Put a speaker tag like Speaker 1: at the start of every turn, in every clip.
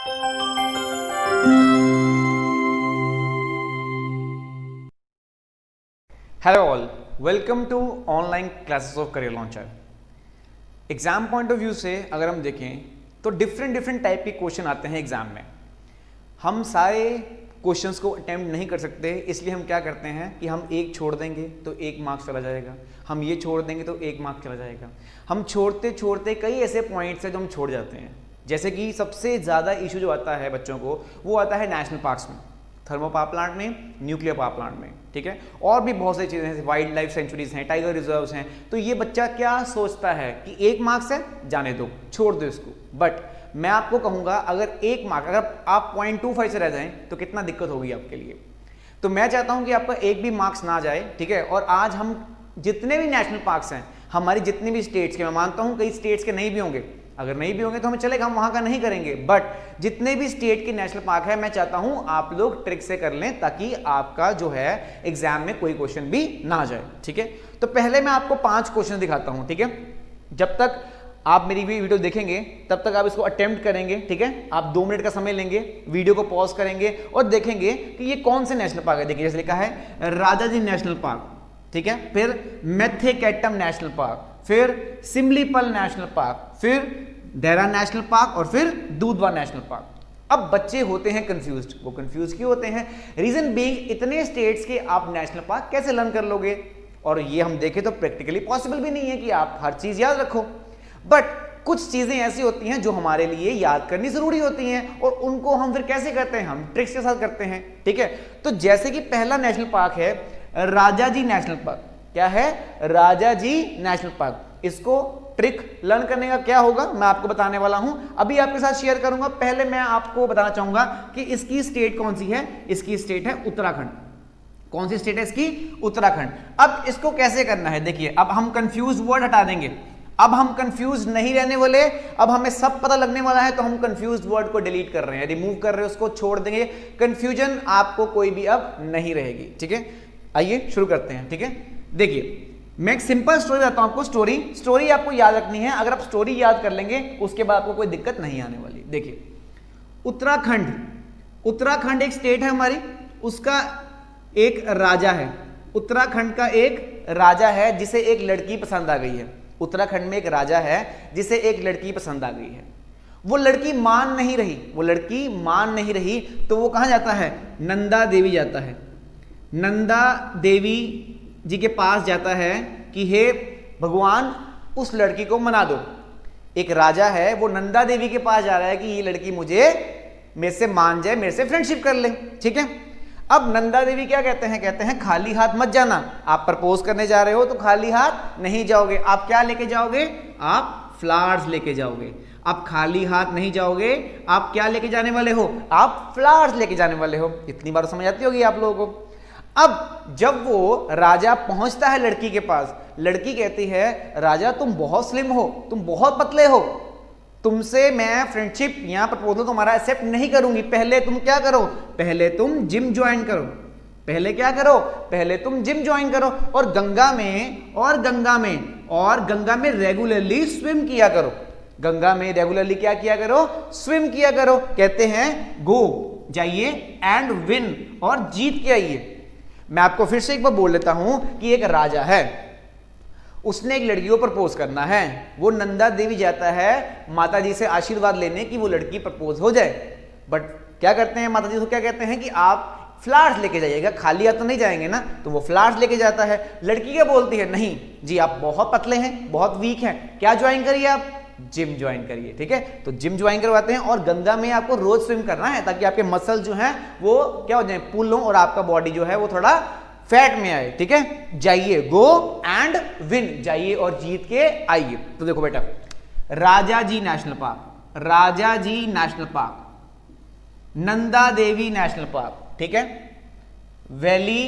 Speaker 1: Hello all, welcome to online classes of career launcher. Exam point of view से अगर हम देखें तो डिफरेंट टाइप के क्वेश्चन आते हैं एग्जाम में। हम सारे क्वेश्चंस को अटेम्प्ट नहीं कर सकते, इसलिए हम क्या करते हैं कि हम एक छोड़ देंगे तो 1 मार्क्स चला जाएगा, हम ये छोड़ देंगे तो 1 मार्क्स चला जाएगा। हम छोड़ते छोड़ते कई ऐसे पॉइंट्स हैं जो हम छोड़ जाते हैं। जैसे कि सबसे ज़्यादा इशू जो आता है बच्चों को वो आता है नेशनल पार्क्स में, थर्मल पावर प्लांट में, न्यूक्लियर पावर प्लांट में, ठीक है। और भी बहुत सारी चीज़ें हैं, वाइल्ड लाइफ सेंचुरीज हैं, टाइगर रिजर्व्स हैं। तो ये बच्चा क्या सोचता है कि 1 मार्क्स है, जाने दो, छोड़ दो इसको। बट मैं आपको कहूँगा अगर 1 मार्क, अगर आप 0.25 से रह जाएं तो कितना दिक्कत होगी आपके लिए। तो मैं चाहता हूँ कि आपका 1 भी मार्क्स ना जाए, ठीक है। और आज हम जितने भी नेशनल पार्क्स हैं, हमारी जितने भी स्टेट्स के, मैं मानता हूँ कई स्टेट्स के नहीं भी होंगे, अगर नहीं भी होंगे तो हमें चलेगा, हम वहां का नहीं करेंगे। बट जितने भी स्टेट के नेशनल पार्क है, मैं चाहता हूं आप लोग ट्रिक से कर लें ताकि आपका जो है एग्जाम में कोई क्वेश्चन भी ना जाए, ठीक है। तो पहले मैं आपको 5 क्वेश्चन दिखाता हूं, ठीक है। जब तक आप मेरी भी वीडियो देखेंगे तब तक आप इसको अटेम्प्ट करेंगे, ठीक है। आप 2 मिनट का समय लेंगे, वीडियो को पॉज करेंगे और देखेंगे कि ये कौन से नेशनल पार्क है। देखिए जैसे लिखा है राजाजी नेशनल पार्क, ठीक है, फिर मेथेकेटम नेशनल पार्क, फिर सिमलीपल नेशनल पार्क, फिर देहरा नेशनल पार्क और फिर दूधवा नेशनल पार्क। अब बच्चे होते हैं कंफ्यूज्ड। वो कंफ्यूज क्यों होते हैं? रीजन बीइंग इतने स्टेट्स के आप नेशनल पार्क कैसे लर्न कर लोगे? और ये हम देखें तो प्रैक्टिकली पॉसिबल भी नहीं है कि आप हर चीज याद रखो। बट कुछ चीजें ऐसी होती हैं जो हमारे लिए याद करनी जरूरी होती हैं और उनको हम फिर कैसे करते हैं? हम ट्रिक्स के साथ करते हैं, ठीक है। तो जैसे कि पहला नेशनल पार्क है राजाजी नेशनल पार्क। क्या है? Rajaji national park. इसको ट्रिक लर्न करने का क्या होगा मैं आपको बताने वाला हूं, अभी आपके साथ शेयर करूंगा। पहले मैं आपको बताना चाहूंगा कि इसकी स्टेट कौन सी है। इसकी स्टेट है उत्तराखंड। कौन सी स्टेट है इसकी? उत्तराखंड। अब इसको कैसे करना है देखिए, अब हम कंफ्यूज वर्ड हटा देंगे, अब हम कंफ्यूज नहीं रहने वाले, अब हमें सब पता लगने वाला है। तो हम कंफ्यूज वर्ड को डिलीट कर रहे हैं, रिमूव कर रहे हैं, उसको छोड़ देंगे। कंफ्यूजन आपको कोई भी अब नहीं रहेगी, ठीक है। आइए शुरू करते हैं, ठीक है। देखिए मैं एक सिंपल स्टोरी बताता हूं आपको। स्टोरी आपको याद रखनी है। अगर आप स्टोरी याद कर लेंगे उसके बाद आपको कोई दिक्कत नहीं आने वाली। देखिए उत्तराखंड एक स्टेट है हमारी, उसका एक राजा है। उत्तराखंड का एक राजा है जिसे एक लड़की पसंद आ गई है। उत्तराखंड में एक राजा है जिसे एक लड़की पसंद आ गई है। वो लड़की मान नहीं रही तो वो कहां जाता है? नंदा देवी जाता है। नंदा देवी जी के पास जाता है कि हे भगवान उस लड़की को मना दो। एक राजा है, वो नंदा देवी के पास जा रहा है कि ये लड़की मेरे से मान जाए, मेरे से फ्रेंडशिप कर ले, ठीक है। अब नंदा देवी क्या कहते हैं खाली हाथ मत जाना। आप प्रपोज करने जा रहे हो तो खाली हाथ नहीं जाओगे। आप क्या लेके जाओगे? आप फ्लावर्स लेके जाओगे। आप खाली हाथ नहीं जाओगे। आप क्या लेके जाने वाले हो? आप फ्लावर्स लेके जाने वाले हो। इतनी बार समझ आती होगी आप लोगों को। अब जब वो राजा पहुंचता है लड़की के पास, लड़की कहती है राजा तुम बहुत स्लिम हो, तुम बहुत पतले हो, तुमसे मैं फ्रेंडशिप या प्रपोजल तुम्हारा एक्सेप्ट नहीं करूंगी। पहले तुम क्या करो? पहले तुम जिम ज्वाइन करो। पहले क्या करो? पहले तुम जिम ज्वाइन करो और गंगा में रेगुलरली स्विम किया करो। गंगा में रेगुलरली क्या किया करो? स्विम किया करो। कहते हैं गो, जाइए एंड विन, और जीत के आइए। मैं आपको फिर से एक बार बोल लेता हूं कि एक राजा है, उसने एक लड़की को प्रपोज करना है। वो नंदा देवी जाता है माता जी से आशीर्वाद लेने की वो लड़की प्रपोज हो जाए। बट क्या करते हैं माता जी को? क्या कहते हैं कि आप फ्लावर्स लेके जाइएगा, खाली हाथ तो नहीं जाएंगे ना। तो वो फ्लावर्स लेके जाता है। लड़की क्या बोलती है? नहीं जी, आप बहुत पतले हैं, बहुत वीक हैं, क्या ज्वाइन करिए आप? जिम ज्वाइन करिए, ठीक है। तो जिम ज्वाइन करवाते हैं और गंगा में आपको रोज स्विम करना है ताकि आपके मसल जो हैं वो क्या हो जाए? पुल हो और आपका बॉडी जो है वो थोड़ा फैट में आए, ठीक है। जाइए, गो एंड विन, जाइए और जीत के आइए। तो देखो बेटा, Rajaji national park, Rajaji national park, Nanda Devi national park, ठीक है। Valley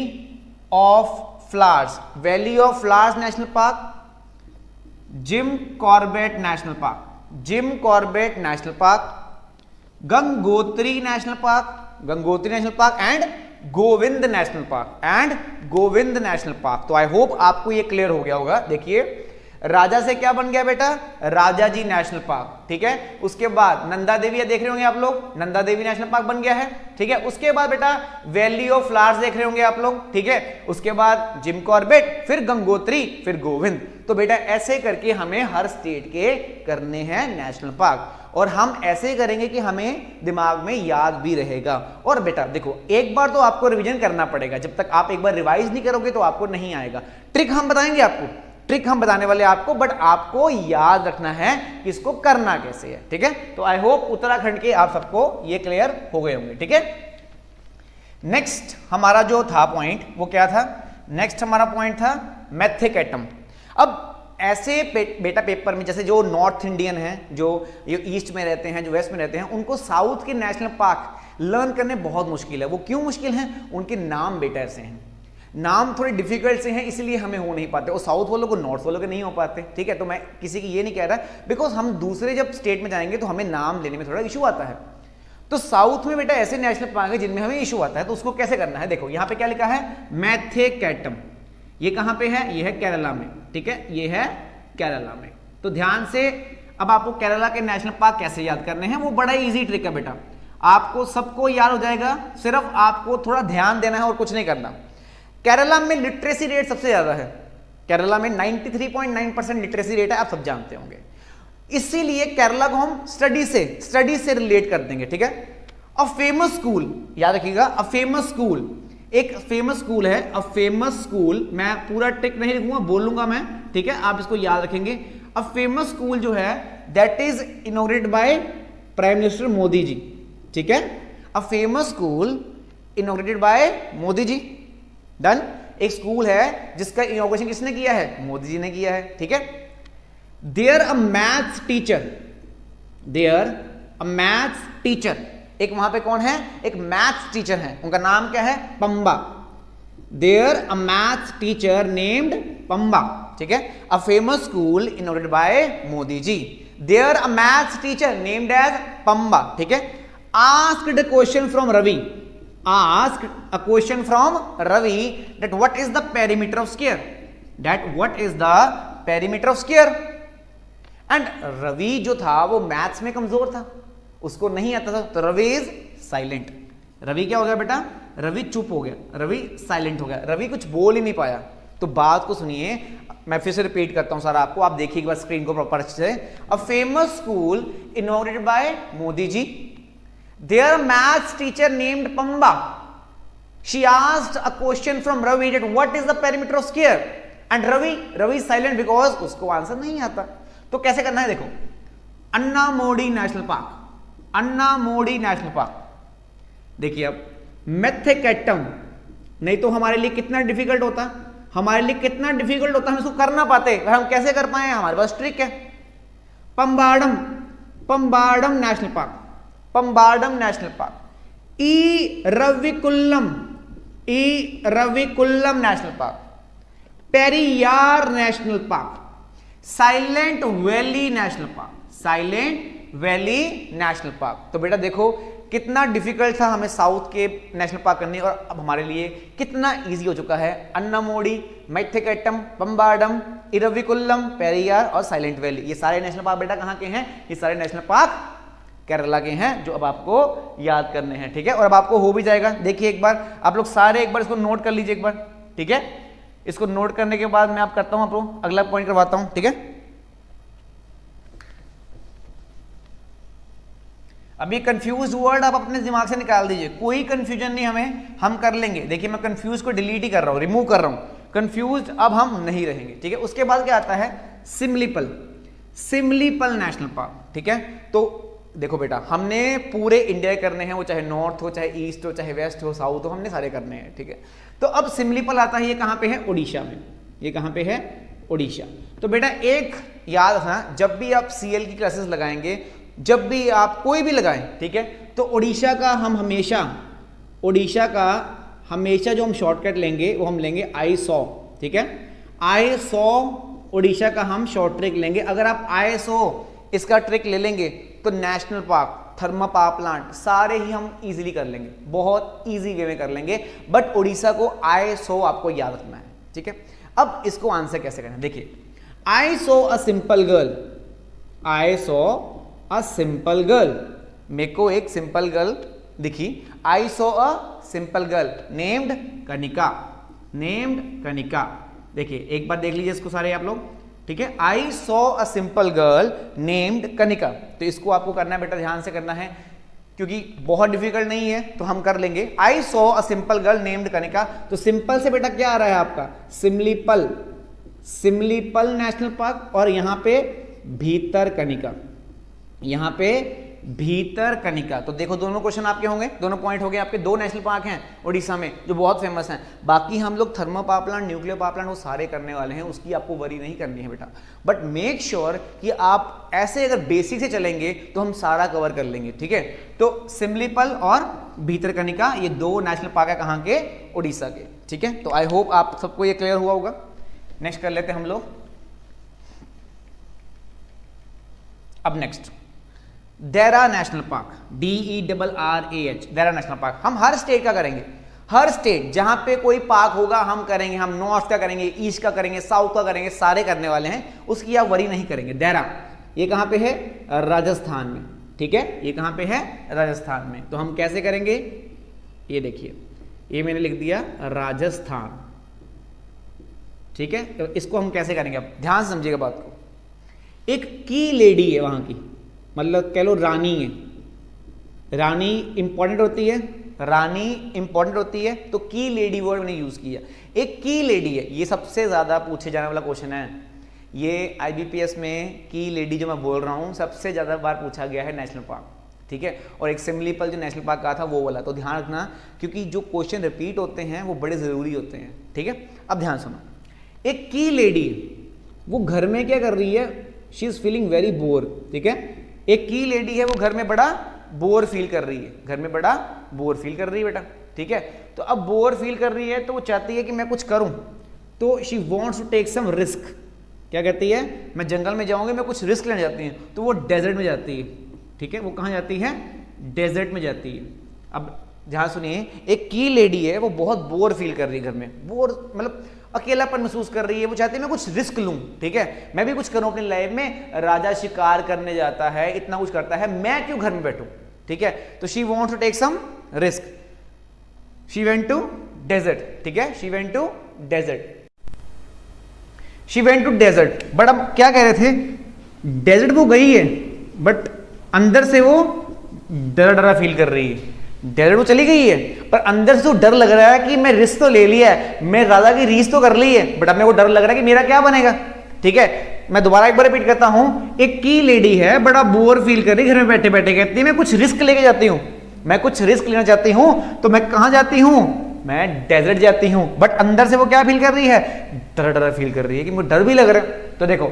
Speaker 1: of flowers, valley of flowers national park, Jim Corbett national park, Jim Corbett national park, Gangotri national park, Gangotri national park and Govind national park, and Govind national park. तो I hope आपको ये clear हो गया होगा। देखिए राजा से क्या बन गया बेटा, राजा जी नेशनल पार्क, ठीक है। उसके बाद नंदा देवी देख रहे होंगे आप लोग, नंदा देवी नेशनल पार्क बन गया है, ठीक है। उसके बाद बेटा वैली ऑफ फ्लावर्स देख रहे होंगे आप लोग, ठीक है। उसके बाद जिम कॉर्बेट, फिर गंगोत्री, फिर गोविंद। तो बेटा ऐसे करके हमें हर स्टेट के करने हैं नेशनल पार्क, और हम ऐसे करेंगे कि हमें दिमाग में याद भी रहेगा। और बेटा देखो, एक बार तो आपको रिवीजन करना पड़ेगा, जब तक आप एक बार रिवाइज नहीं करोगे तो आपको नहीं आएगा। ट्रिक हम बताएंगे आपको, ट्रिक हम बताने वाले आपको, बट आपको याद रखना है कि इसको करना कैसे है, ठीक है। तो आई होप उत्तराखंड के आप सबको ये क्लियर हो गए होंगे, ठीक है। नेक्स्ट हमारा जो था पॉइंट वो क्या था, नेक्स्ट हमारा पॉइंट था मैथिक एटम। अब ऐसे बेटा पेपर में जैसे जो नॉर्थ इंडियन हैं, जो ईस्ट में रहते हैं, जो वेस्ट में रहते हैं, उनको साउथ के नेशनल पार्क लर्न करने बहुत मुश्किल है। वो क्यों मुश्किल है, उनके नाम बेटा ऐसे हैं, नाम थोड़े डिफिकल्ट से हैं, इसलिए हमें हो नहीं पाते। और साउथ वालों को नॉर्थ वालों के नहीं हो पाते, ठीक है। तो मैं किसी की ये नहीं कह रहा, बिकॉज हम दूसरे जब स्टेट में जाएंगे तो हमें नाम लेने में थोड़ा इशू आता है। तो साउथ में बेटा ऐसे नेशनल पार्क है जिनमें हमें इशू आता है, तो उसको कैसे करना है, देखो यहाँ पे क्या लिखा है, मैथिकेटम। ये कहां पे है, ये है केरला में, ठीक है, ये है केरला में। तो ध्यान से, अब आपको केरला के नेशनल पार्क कैसे याद करने हैं, वो बड़ा इजी ट्रिक है बेटा, आपको सबको याद हो जाएगा, सिर्फ आपको थोड़ा ध्यान देना है और कुछ नहीं करना। केरला में लिटरेसी रेट सबसे ज्यादा है, केरला में 93.9% लिटरेसी रेट है, आप सब जानते होंगे। इसीलिए केरला को हम स्टडी से रिलेट कर देंगे, ठीक है। अ फेमस स्कूल, याद रखिएगा, अ फेमस स्कूल, एक फेमस स्कूल है, अ फेमस स्कूल, मैं पूरा ट्रिक नहीं लिखूंगा, बोलूंगा मैं, ठीक है, आप इसको याद रखेंगे। अ फेमस स्कूल जो है that is inaugurated by prime minister Modi ji, ठीक है। A famous school inaugurated by Modi ji, done. एक स्कूल है जिसका इनॉग्रेशन किसने किया है, मोदी जी ने किया है, ठीक है। There a maths teacher, there a maths teacher, एक वहां पे कौन है, एक मैथ्स टीचर है, उनका नाम क्या है, Pamba. There a maths teacher named Pamba, ठीक है। A famous school inaugurated by Modi ji, there a maths teacher named as Pamba, ठीक है। Asked a question from Ravi, asked a question from Ravi that what is the perimeter of square, that what is the perimeter of square, and Ravi जो था वो maths में कमजोर था, उसको नहीं आता था, तो रवि इज साइलेंट। रवि क्या हो गया बेटा, रवि चुप हो गया, रवि साइलेंट हो गया, रवि कुछ बोल ही नहीं पाया। तो बात को सुनिए, मैं फिर से रिपीट करता हूं सारा आपको, आप देखिए एक बार स्क्रीन को प्रॉपर अच्छे से। A famous school inaugurated by Modi ji, their maths teacher named Pamba, she asked a question from Ravi that what is the perimeter of square, and Ravi is silent because उसको आंसर नहीं आता। तो कैसे करना है, देखो, अन्ना मोडी नेशनल पार्क, अन्ना मोडी national park, देखिए अब मैथिकेटम, नहीं तो हमारे लिए कितना डिफिकल्ट होता, हमारे लिए कितना डिफिकल्ट होता, हम इसको कर ना पाते, हम कैसे कर पाए, हमारे पास ट्रिक है। Pambadum, Pambadum national park, Pambadum national park. Eravikulam, Eravikulam national park, Periyar national park, silent valley national park, silent valley national park. तो बेटा देखो कितना डिफिकल्ट था हमें साउथ के नेशनल पार्क करने, और अब हमारे लिए कितना इजी हो चुका है। अन्नामोडी, मैथिकेटम, पंबाडम, इरविकुल्लम, पेरियार और साइलेंट वैली, ये सारे नेशनल पार्क बेटा कहाँ के हैं, ये सारे नेशनल पार्क केरला के हैं, जो अब आपको याद करने हैं, ठीक है। और अब आपको हो भी जाएगा, देखिए एक बार आप लोग सारे एक बार इसको नोट कर लीजिए एक बार, ठीक है। इसको नोट करने के बाद मैं आप करता हूं, आपको अगला पॉइंट करवाता हूं, ठीक है। अभी कंफ्यूज वर्ड आप अपने दिमाग से निकाल दीजिए, कोई कंफ्यूजन नहीं हमें, हम कर लेंगे। देखिए मैं कंफ्यूज को डिलीट ही कर रहा हूं, रिमूव कर रहा हूं, कंफ्यूज अब हम नहीं रहेंगे, ठीक है। उसके बाद क्या आता है, सिमलीपल, सिमलीपल नेशनल पार्क, ठीक है। तो देखो बेटा हमने पूरे इंडिया करने हैं, वो चाहे नॉर्थ हो, चाहे ईस्ट हो, चाहे वेस्ट हो, साउथ हो, हमने सारे करने हैं, ठीक है। तो अब सिमलीपल आता है, ये कहां पे है, उड़ीसा में, ये कहां पे है, उड़ीसा। तो बेटा एक याद रखना, जब भी आप सीएल की क्लासेस लगाएंगे, जब भी आप कोई भी लगाएं, ठीक है, तो उड़ीसा का हम हमेशा, उड़ीसा का हमेशा जो हम शॉर्टकट लेंगे वो हम लेंगे I100, ठीक है। I100 उड़ीसा का हम शॉर्ट ट्रिक लेंगे। अगर आप I100 इसका ट्रिक ले लेंगे तो नेशनल पार्क, थर्मा पावर प्लांट सारे ही हम इजीली कर लेंगे, बहुत इजी वे में कर लेंगे। बट उड़ीसा को I100 आपको याद रखना है, ठीक है। अब इसको आंसर कैसे करना है, देखिए I saw a simple girl, I saw a simple girl, मेरे को एक सिंपल गर्ल दिखी। आई saw a simple girl named Kanika, named Kanika. देखिए एक बार देख लीजिए इसको सारे आप लोग, ठीक है। आई saw a simple girl named Kanika, तो इसको आपको करना है बेटा, ध्यान से करना है क्योंकि बहुत डिफिकल्ट नहीं है तो हम कर लेंगे। आई saw a simple girl named Kanika, तो सिंपल से बेटा क्या आ रहा है आपका, सिमलीपल, सिमलीपल नेशनल पार्क, और यहां पे भीतर कनिका, यहां पे भीतर कनिका। तो देखो दोनों क्वेश्चन आपके होंगे, दोनों पॉइंट हो गए आपके। दो नेशनल पार्क हैं उड़ीसा में जो बहुत फेमस हैं, बाकी हम लोग thermal power plant, nuclear power plant वो सारे करने वाले हैं, उसकी आपको वरी नहीं करनी है बेटा। बट मेक श्योर कि आप ऐसे अगर बेसिक से चलेंगे तो हम सारा कवर कर लेंगे, ठीक है। तो सिमलीपल और भीतर कनिका ये दो नेशनल पार्क है, कहाँ के, उड़ीसा के, ठीक है। तो आई होप आप सबको ये क्लियर हुआ होगा। नेक्स्ट कर लेते हैं हम लोग। अब नेक्स्ट देरा नेशनल पार्क, DERRAH, देरा नेशनल पार्क। हम हर स्टेट का करेंगे, हर स्टेट जहां पे कोई पार्क होगा हम करेंगे। हम नॉर्थ का करेंगे, ईस्ट का करेंगे, साउथ का करेंगे, सारे करने वाले हैं, उसकी आप वरी नहीं करेंगे। देरा ये कहां पे है, राजस्थान में, ठीक है। ये कहां पे है, राजस्थान में। तो हम कैसे करेंगे, ये देखिए, ये मैंने लिख दिया राजस्थान, ठीक है। तो इसको हम कैसे करेंगे, अब ध्यान से समझिएगा बात को। एक की लेडी है वहां की, मतलब कह लो रानी है, रानी इंपॉर्टेंट होती है, रानी इंपॉर्टेंट होती है, तो की लेडी वर्ड मैंने यूज किया। एक की लेडी है, ये सबसे ज्यादा पूछे जाने वाला क्वेश्चन है। ये IBPS में की लेडी जो मैं बोल रहा हूं सबसे ज्यादा बार पूछा गया है नेशनल पार्क, ठीक है। और एक सिमलीपल जो नेशनल पार्क का था वो वाला, तो ध्यान रखना क्योंकि जो क्वेश्चन रिपीट होते हैं वो बड़े जरूरी होते हैं, ठीक है। अब ध्यान सुनो, एक की लेडी वो घर में क्या कर रही है, she is feeling very bore, ठीक है। एक की लेडी है वो घर में बड़ा बोर फील कर रही है, घर में बड़ा बोर फील कर रही है बेटा, ठीक है। तो अब बोर फील कर रही है तो वो चाहती है कि मैं कुछ करूं, तो she wants to take some risk. क्या कहती है, मैं जंगल में जाऊंगी, मैं कुछ रिस्क लेने जाती है, तो वो डेजर्ट में जाती है, ठीक है। वो कहां जाती है, डेजर्ट में जाती है। अब ध्यान सुनिए, एक की लेडी है वो बहुत बोर फील कर रही है, घर में बोर मतलब अकेलापन महसूस कर रही है, वो चाहती है मैं कुछ रिस्क लूं, ठीक है, मैं भी कुछ करूं अपनी लाइफ में। राजा शिकार करने जाता है, इतना कुछ करता है, मैं क्यों घर में बैठूं, ठीक है। तो she wants to take some risk, she went to desert, ठीक है, she went to desert, she went to desert. But अब क्या कह रहे थे, डेजर्ट वो गई है बट अंदर से वो डरा डरा फील कर रही है। डेजर्ट वो चली गई है पर अंदर से तो डर लग रहा है कि मैं रिस्क तो ले लिया है, मैं राजा की रीस तो कर ली है, बट अब मेरे को डर लग रहा है कि मेरा क्या बनेगा, ठीक है। मैं दोबारा एक बार रिपीट करता हूं, एक की लेडी है बड़ा बोर फील कर रही, घर में बैठे बैठे कहती है मैं कुछ रिस्क लेके जाती हूं, मैं कुछ रिस्क लेना चाहती हूं, तो मैं कहां जाती हूं, मैं डेजर्ट जाती हूं। बट अंदर से वो क्या फील कर रही है, डर डर फील कर रही है कि मुझे डर भी लग रहा है। तो देखो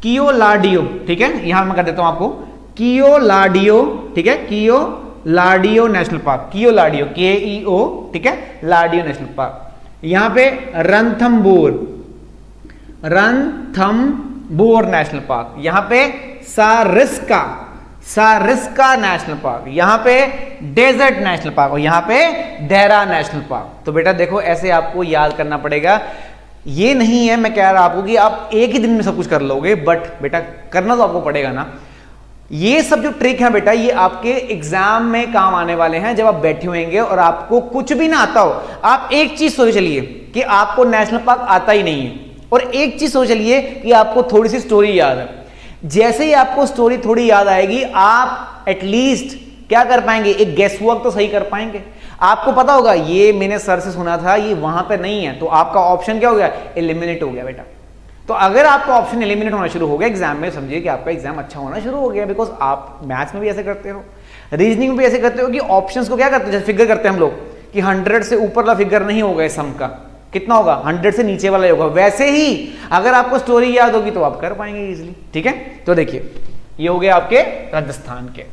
Speaker 1: कियो लाडियो, ठीक है, यहां मैं कर देता हूं आपको, कियो लाडियो, ठीक है, कियो लाडियो नेशनल पार्क, कियो लाडियो, KEO, ठीक है, लाडियो नेशनल पार्क। यहां पे रणथंबोर, रणथंबोर नेशनल पार्क, यहां पे सारिस्का, सारिस्का नेशनल पार्क, यहां पे डेजर्ट नेशनल पार्क, और यहां पे देरा नेशनल पार्क। तो बेटा देखो ऐसे आपको याद करना पड़ेगा, ये नहीं है मैं कह रहा आपको कि आप एक ही दिन में सब कुछ कर लोगे, बट बेटा करना तो आपको पड़ेगा ना। ये सब जो ट्रिक है बेटा ये आपके एग्जाम में काम आने वाले हैं, जब आप बैठे होंगे और आपको कुछ भी ना आता हो। आप एक चीज सोच चलिए कि आपको नेशनल पार्क आता ही नहीं है, और एक चीज सोच चलिए कि आपको थोड़ी सी स्टोरी याद है। जैसे ही आपको स्टोरी थोड़ी याद आएगी आप एटलीस्ट क्या कर पाएंगे, एक गेस वर्क तो सही कर पाएंगे। आपको पता होगा ये मैंने सर से सुना था, ये वहां पे नहीं है, तो आपका ऑप्शन क्या हो गया, एलिमिनेट हो गया बेटा। तो अगर आपका ऑप्शन एलिमिनेट होना शुरू हो गया एग्जाम में, समझिए कि आपका एग्जाम अच्छा होना शुरू हो गया, बिकॉज आप मैथ्स में भी ऐसे करते हो, रीजनिंग में भी ऐसे करते हो कि ऑप्शंस को क्या करते हैं, जैसे फिगर करते हैं हम लोग कि 100 से ऊपर वाला फिगर नहीं होगा इस सम का, कितना होगा 100 से नीचे वाला होगा। वैसे ही अगर आपको स्टोरी याद होगी तो आप कर पाएंगे इजीली, ठीक है। तो देखिए ये हो गया आपके राजस्थान के।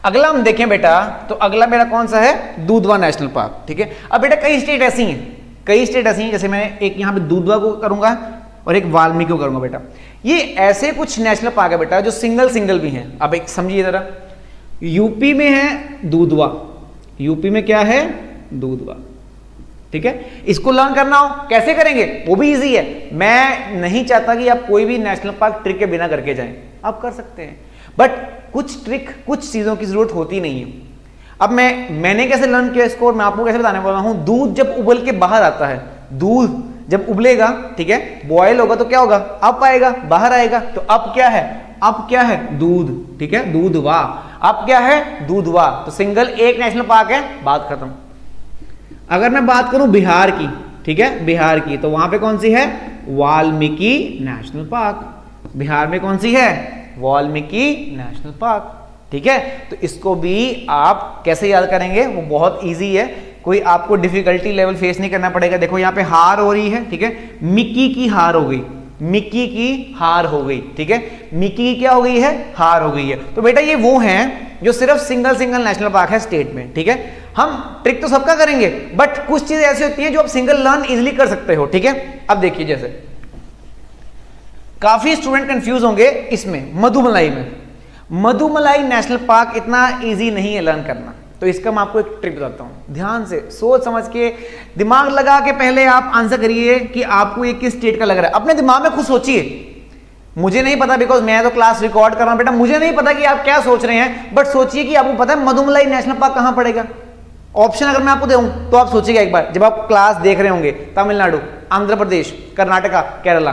Speaker 1: अगला हम देखें बेटा, तो अगला मेरा कौन सा है, दूधवा नेशनल पार्क, ठीक है। अब बेटा कई स्टेट ऐसी हैं, कई स्टेट ऐसी हैं, जैसे मैं एक यहाँ पे दूधवा को करूंगा और एक वाल्मीकि को करूंगा बेटा। ये ऐसे कुछ नेशनल पार्क है बेटा जो सिंगल सिंगल भी हैं। अब एक समझिए जरा, यूपी में है दूधवा, यूपी में क्या है, दूधवा, ठीक है। इसको लर्न करना हो कैसे करेंगे, वो भी इजी है। मैं नहीं चाहता कि आप कोई भी नेशनल पार्क ट्रिक के बिना करके जाएं, आप कर सकते हैं, बट कुछ ट्रिक, कुछ चीजों की जरूरत होती नहीं है। अब मैंने कैसे लर्न किया इसको, और मैं आपको कैसे बताने वाला हूं। दूध जब उबल के बाहर आता है, दूध जब उबलेगा, ठीक है, बॉयल होगा तो क्या होगा, अप आएगा, बाहर आएगा। तो अब क्या है, अब क्या है, दूध, ठीक है, दूधवा। अब क्या है, दूधवा। तो सिंगल एक नेशनल पार्क है, बात खत्म। अगर मैं बात करूं बिहार की, ठीक है, बिहार की, तो वहां पे कौन सी है, वाल्मीकि नेशनल पार्क। बिहार में कौन सी है, वाल्मीकि नेशनल पार्क, ठीक है। तो इसको भी आप कैसे याद करेंगे, वो बहुत इजी है, कोई आपको डिफिकल्टी लेवल फेस नहीं करना पड़ेगा। देखो यहाँ पे हार हो रही है, ठीक है, मिक्की की हार हो गई, मिक्की की हार हो गई, ठीक है, मिक्की की क्या हो गई है, हार हो गई है। तो बेटा ये वो हैं जो सिर्फ सिंगल सिंगल नेशनल पार्क है स्टेट में, ठीक है। हम ट्रिक तो सबका करेंगे, बट कुछ चीजें ऐसी होती हैं जो आप सिंगल लर्न इजिली कर सकते हो, ठीक है। अब देखिए, जैसे काफी स्टूडेंट कंफ्यूज होंगे इसमें, मधुमलाई में। मधुमलाई नेशनल पार्क इतना इजी नहीं है लर्न करना, तो इसका मैं आपको एक ट्रिक बताता हूं। ध्यान से सोच समझ के, दिमाग लगा के पहले आप आंसर करिए कि आपको ये किस स्टेट का लग रहा है। अपने दिमाग में खुद सोचिए, मुझे नहीं पता, बिकॉज मैं तो क्लास रिकॉर्ड कर रहा हूं बेटा, मुझे नहीं पता कि आप क्या सोच रहे हैं, बट सोचिए कि आपको पता है मधुमलाई नेशनल पार्क कहां पड़ेगा। ऑप्शन अगर मैं आपको दूं तो आप सोचिएगा एक बार, जब आप क्लास देख रहे होंगे, Tamil Nadu, Andhra Pradesh, Karnataka, Kerala.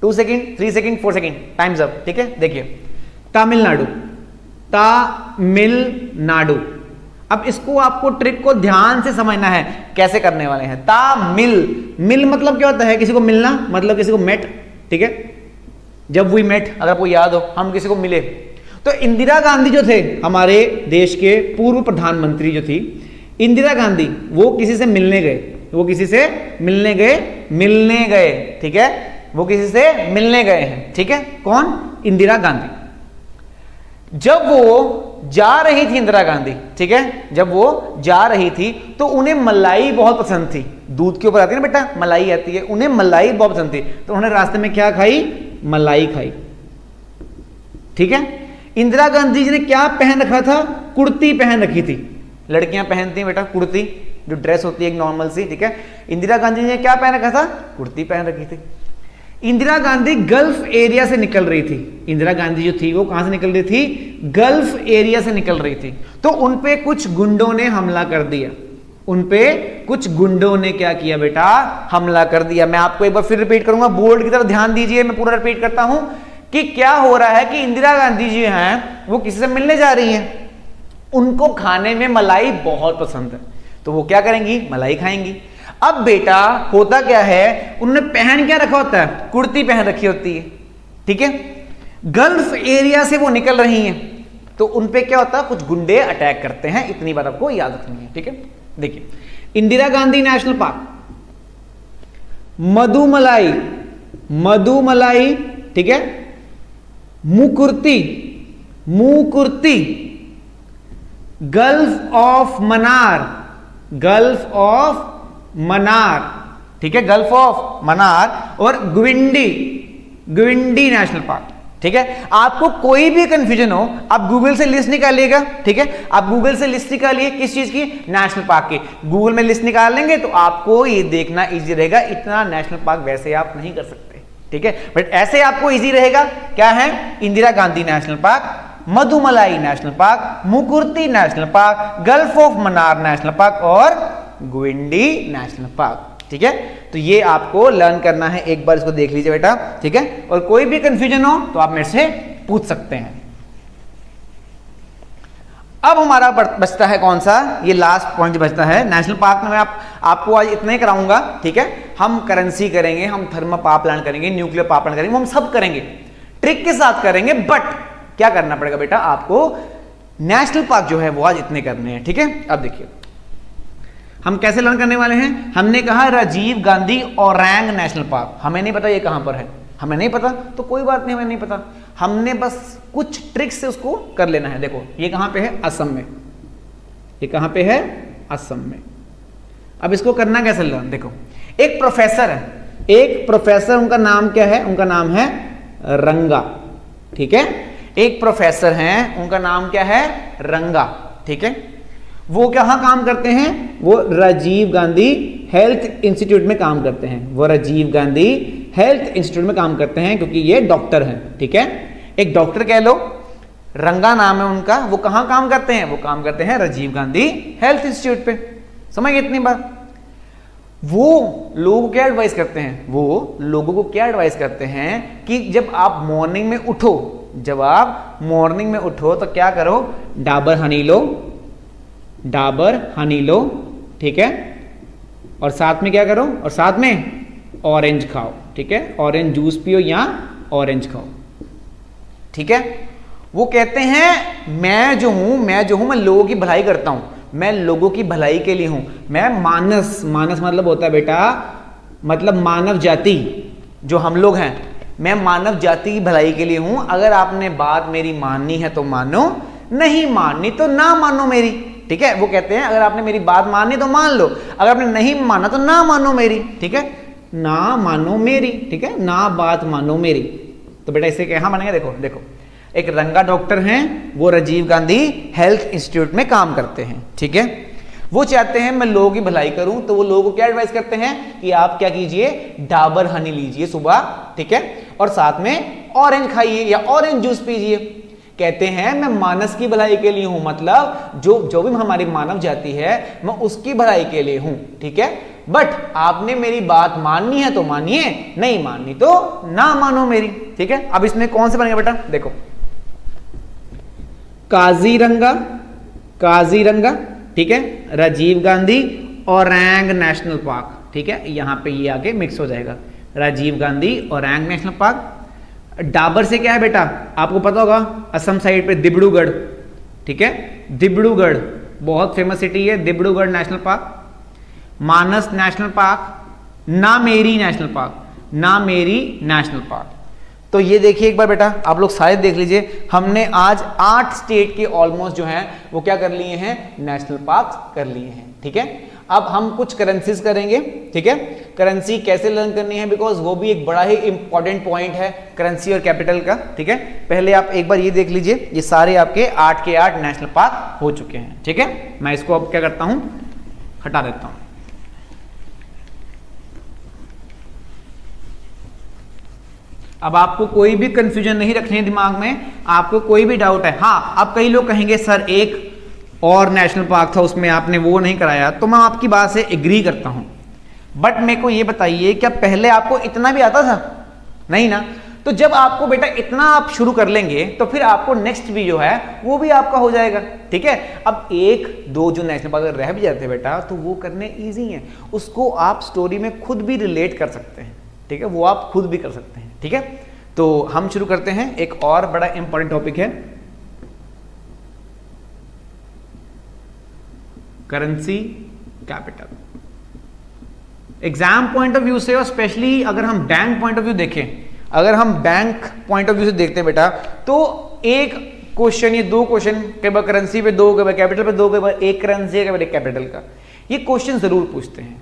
Speaker 1: 2 second, 3 second, 4 second, times up, ठीक है। देखिए, तमिलनाडु, तमिलनाडु। अब इसको आपको ट्रिक को ध्यान से समझना है, कैसे करने वाले हैं। तामिल, मिल मतलब क्या होता है, किसी को मिलना, मतलब किसी को मेट, ठीक है। जब वी मेट, अगर आपको याद हो, हम किसी को मिले, तो इंदिरा गांधी जो थे हमारे देश के पूर्व प्रधानमंत्री जो थी इंदिरा गांधी, वो किसी से मिलने गए, वो किसी से मिलने गए, ठीक है, वो किसी से मिलने गए हैं, ठीक है। कौन, इंदिरा गांधी। जब वो जा रही थी इंदिरा गांधी, ठीक है, जब वो जा रही थी तो उन्हें मलाई बहुत पसंद थी। दूध के ऊपर आती है ना बेटा, मलाई आती है, उन्हें मलाई बहुत पसंद थी, तो उन्होंने रास्ते में क्या खाई, मलाई खाई, ठीक है। इंदिरा गांधी जी ने क्या पहन रखा था, कुर्ती पहन रखी थी। लड़कियां पहनती हैं बेटा कुर्ती, जो ड्रेस होती है एक नॉर्मल सी, ठीक है। इंदिरा गांधी जी ने क्या पहन रखा था, कुर्ती पहन रखी थी। इंदिरा गांधी गल्फ एरिया से निकल रही थी। इंदिरा गांधी जो थी वो कहां से निकल रही थी, गल्फ एरिया से निकल रही थी। तो उनपे कुछ गुंडों ने हमला कर दिया, उनपे कुछ गुंडों ने क्या किया बेटा, हमला कर दिया। मैं आपको एक बार फिर रिपीट करूंगा, बोर्ड की तरफ ध्यान दीजिए, मैं पूरा रिपीट करता हूं कि क्या हो रहा है कि इंदिरा गांधी जी हैं, वो किसी से मिलने जा रही हैं, उनको खाने में मलाई बहुत पसंद है, तो वो क्या करेंगी, मलाई खाएंगी। अब बेटा होता क्या है, उन्होंने पहन क्या रखा होता है, कुर्ती पहन रखी होती है, ठीक है। गल्फ एरिया से वो निकल रही हैं, तो उनपे क्या होता है, कुछ गुंडे अटैक करते हैं। इतनी बात आपको याद रखनी है, ठीक है। देखिए, इंदिरा गांधी नेशनल पार्क, मधुमलाई, मधुमलाई, ठीक है, Mukurthi, Mukurthi, gulf of Mannar, gulf of Mannar, ठीक है, गल्फ ऑफ मनार, और ग्विंडी, ग्विंडी नेशनल पार्क, ठीक है। आपको कोई भी कंफ्यूजन हो, आप गूगल से लिस्ट निकालिएगा, ठीक है। आप गूगल से लिस्ट निकालिए, किस चीज की, नेशनल पार्क की। गूगल में लिस्ट निकाल लेंगे तो आपको ये देखना इजी रहेगा। इतना नेशनल पार्क वैसे आप नहीं कर सकते, ठीक है, बट ऐसे आपको इजी रहेगा। क्या है, Indira Gandhi national park, Mudumalai national park, Mukurthi national park, gulf of Mannar national park और ग्विंडी नेशनल पार्क, ठीक है। तो ये आपको लर्न करना है, एक बार इसको देख लीजिए बेटा, ठीक है। और कोई भी कंफ्यूजन हो तो आप मेरे से पूछ सकते हैं। अब हमारा बचता है कौन सा, ये लास्ट पॉइंट बचता है नेशनल पार्क में। मैं आपको आज इतना ही कराऊंगा, ठीक है। हम करेंसी करेंगे, हम थर्मल पावर प्लांट करेंगे, न्यूक्लियर पावर प्लांट करेंगे, हम सब करेंगे, ट्रिक के साथ करेंगे। बट क्या करना पड़ेगा बेटा, आपको नेशनल पार्क जो है वो आज इतने करने हैं, ठीक है। अब देखिए हम कैसे लर्न करने वाले हैं। हमने कहा राजीव गांधी ओरंग नेशनल पार्क, हमें नहीं पता ये कहां पर है, हमें नहीं पता तो कोई बात नहीं, हमें नहीं पता, हमने बस कुछ ट्रिक्स से उसको कर लेना है। देखो ये कहां पे है, असम में, ये कहां पे है, असम में। अब इसको करना कैसे लर्न, देखो एक प्रोफेसर है, एक प्रोफेसर, उनका नाम क्या है, उनका नाम है रंगा, ठीक है। एक प्रोफेसर हैं, उनका नाम क्या है, रंगा, ठीक है। वो कहाँ काम करते हैं? वो राजीव गांधी हेल्थ इंस्टीट्यूट में काम करते हैं। वो राजीव गांधी हेल्थ इंस्टीट्यूट में काम करते हैं क्योंकि ये डॉक्टर हैं। ठीक है, एक डॉक्टर कह लो, रंगा नाम है उनका। वो कहाँ काम करते हैं? वो काम करते हैं राजीव गांधी हेल्थ इंस्टीट्यूट पे। समझ गए इतनी बात? वो लोगों को क्या एडवाइस करते हैं? वो लोगों को क्या एडवाइस करते हैं कि जब आप मॉर्निंग में उठो, जब आप मॉर्निंग में उठो तो क्या करो? डाबर हनी लो, डाबर हनी लो। ठीक है, और साथ में क्या करो? और साथ में ऑरेंज खाओ। ठीक है, ऑरेंज जूस पियो या ऑरेंज खाओ। ठीक है, वो कहते हैं मैं जो हूं मैं लोगों की भलाई करता हूं, मैं लोगों की भलाई के लिए हूं। मैं मानस, मानस मतलब होता है बेटा, मतलब मानव जाति, जो हम लोग हैं, मैं मानव जाति की भलाई के लिए हूं। अगर आपने बात मेरी माननी है तो मानो, नहीं माननी तो ना मानो मेरी। ठीक है, वो कहते हैं अगर आपने मेरी बात माननी तो मान लो, अगर आपने नहीं माना तो ना मानो मेरी। ठीक है, ना मानो मेरी। ठीक है, ना बात मानो मेरी। तो बेटा इसे कहां बनेगा? देखो देखो, एक रंगा डॉक्टर हैं, वो राजीव गांधी हेल्थ इंस्टीट्यूट में काम करते हैं। ठीक है, वो चाहते हैं मैं लोगों की भलाई करूं, तो वो लोगों को क्या एडवाइस करते हैं कि आप क्या कीजिए? डाबर हनी लीजिए सुबह। ठीक है, और साथ में ऑरेंज खाइए या ऑरेंज जूस पीजिए। कहते हैं मैं मानस की भलाई के लिए हूं, मतलब जो भी हमारी मानव जाति है मैं उसकी भलाई के लिए हूं। ठीक है, बट आपने मेरी बात माननी है तो मानिए, नहीं माननी तो ना मानो मेरी। ठीक है, अब इसमें कौन से बनेगा बेटा? देखो, काजीरंगा, काजीरंगा। ठीक है, राजीव गांधी ओरंग नेशनल पार्क। ठीक है, यहां पे ये आगे मिक्स हो जाएगा, राजीव गांधी ओरंग नेशनल पार्क। डाबर से क्या है बेटा? आपको पता होगा, असम साइड पे डिब्रूगढ़। ठीक है, डिब्रूगढ़ बहुत फेमस सिटी है, Dibrugarh national park. Manas national park, Nameri national park, Nameri national park. तो ये देखिए एक बार बेटा, आप लोग शायद देख लीजिए, हमने आज 8 स्टेट के ऑलमोस्ट जो हैं वो क्या कर लिए हैं? नेशनल पार्क कर लिए हैं। ठीक है, अब हम कुछ करेंसीज करेंगे। ठीक है, करेंसी कैसे लर्न करनी है, बिकॉज वो भी एक बड़ा ही इंपॉर्टेंट पॉइंट है, करेंसी और कैपिटल का। ठीक है, पहले आप एक बार ये देख लीजिए, ये सारे आपके 8 के 8 नेशनल पार्क हो चुके हैं। ठीक है, मैं इसको अब क्या करता हूं? हटा देता हूं। अब आपको कोई भी कंफ्यूजन नहीं रखनी है दिमाग में, आपको कोई भी डाउट है। हाँ, अब कई लोग कहेंगे सर एक और नेशनल पार्क था उसमें आपने वो नहीं कराया, तो मैं आपकी बात से एग्री करता हूं, बट मेरे को ये बताइए क्या पहले आपको इतना भी आता था? नहीं ना। तो जब आपको बेटा इतना आप शुरू कर लेंगे तो फिर आपको नेक्स्ट भी जो है वो भी आपका हो जाएगा। ठीक है, अब एक दो जो नेशनल पार्क रह भी जाते हैं बेटा तो वो करने ईजी है, उसको आप स्टोरी में खुद भी रिलेट कर सकते हैं। ठीक है, वो आप खुद भी कर सकते हैं। ठीक है, तो हम शुरू करते हैं। एक और बड़ा इंपॉर्टेंट टॉपिक है currency capital. Exam point of view से और स्पेशली अगर हम बैंक पॉइंट ऑफ व्यू देखें, अगर हम बैंक पॉइंट ऑफ व्यू से देखते हैं बेटा, तो एक क्वेश्चन, ये 2 क्वेश्चन, कई बार करेंसी पे 2, कई बार कैपिटल पे 2, कई बार एक करेंसी है, कई बार एक कैपिटल का, ये क्वेश्चन जरूर पूछते हैं।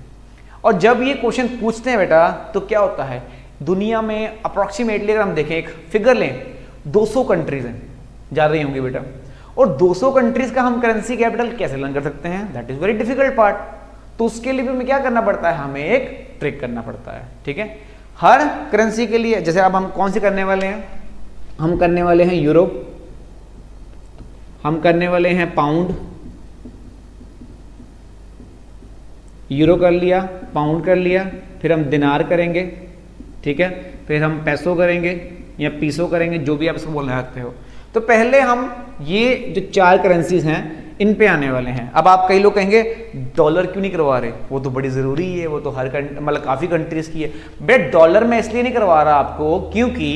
Speaker 1: और जब ये क्वेश्चन पूछते हैं बेटा तो क्या होता है, दुनिया में अप्रोक्सीमेटली अगर हम देखें, एक फिगर लें, 200 कंट्रीज हैं, ज़्यादा ही होंगी बेटा, और 200 कंट्रीज का हम करेंसी कैपिटल कैसे लर्न कर सकते हैं? That is very difficult part. तो उसके लिए भी हमें क्या करना पड़ता है? हमें एक ट्रिक करना पड़ता है। ठीक है, हर करेंसी के लिए, जैसे अब हम कौन सी करने वाले हैं? हम करने वाले हैं यूरो, हम करने वाले हैं पाउंड, यूरो कर लिया, पाउंड कर लिया, फिर हम दिनार करेंगे। ठीक है, फिर हम पैसो करेंगे या पीसो करेंगे, जो भी आप इसको बोलना चाहते हो। तो पहले हम ये जो 4 करेंसीज हैं इन पे आने वाले हैं। अब आप कई लोग कहेंगे डॉलर क्यों नहीं करवा रहे? वो तो बड़ी ज़रूरी है, वो तो हर मतलब काफ़ी कंट्रीज की है। बेट डॉलर में इसलिए नहीं करवा रहा आपको क्योंकि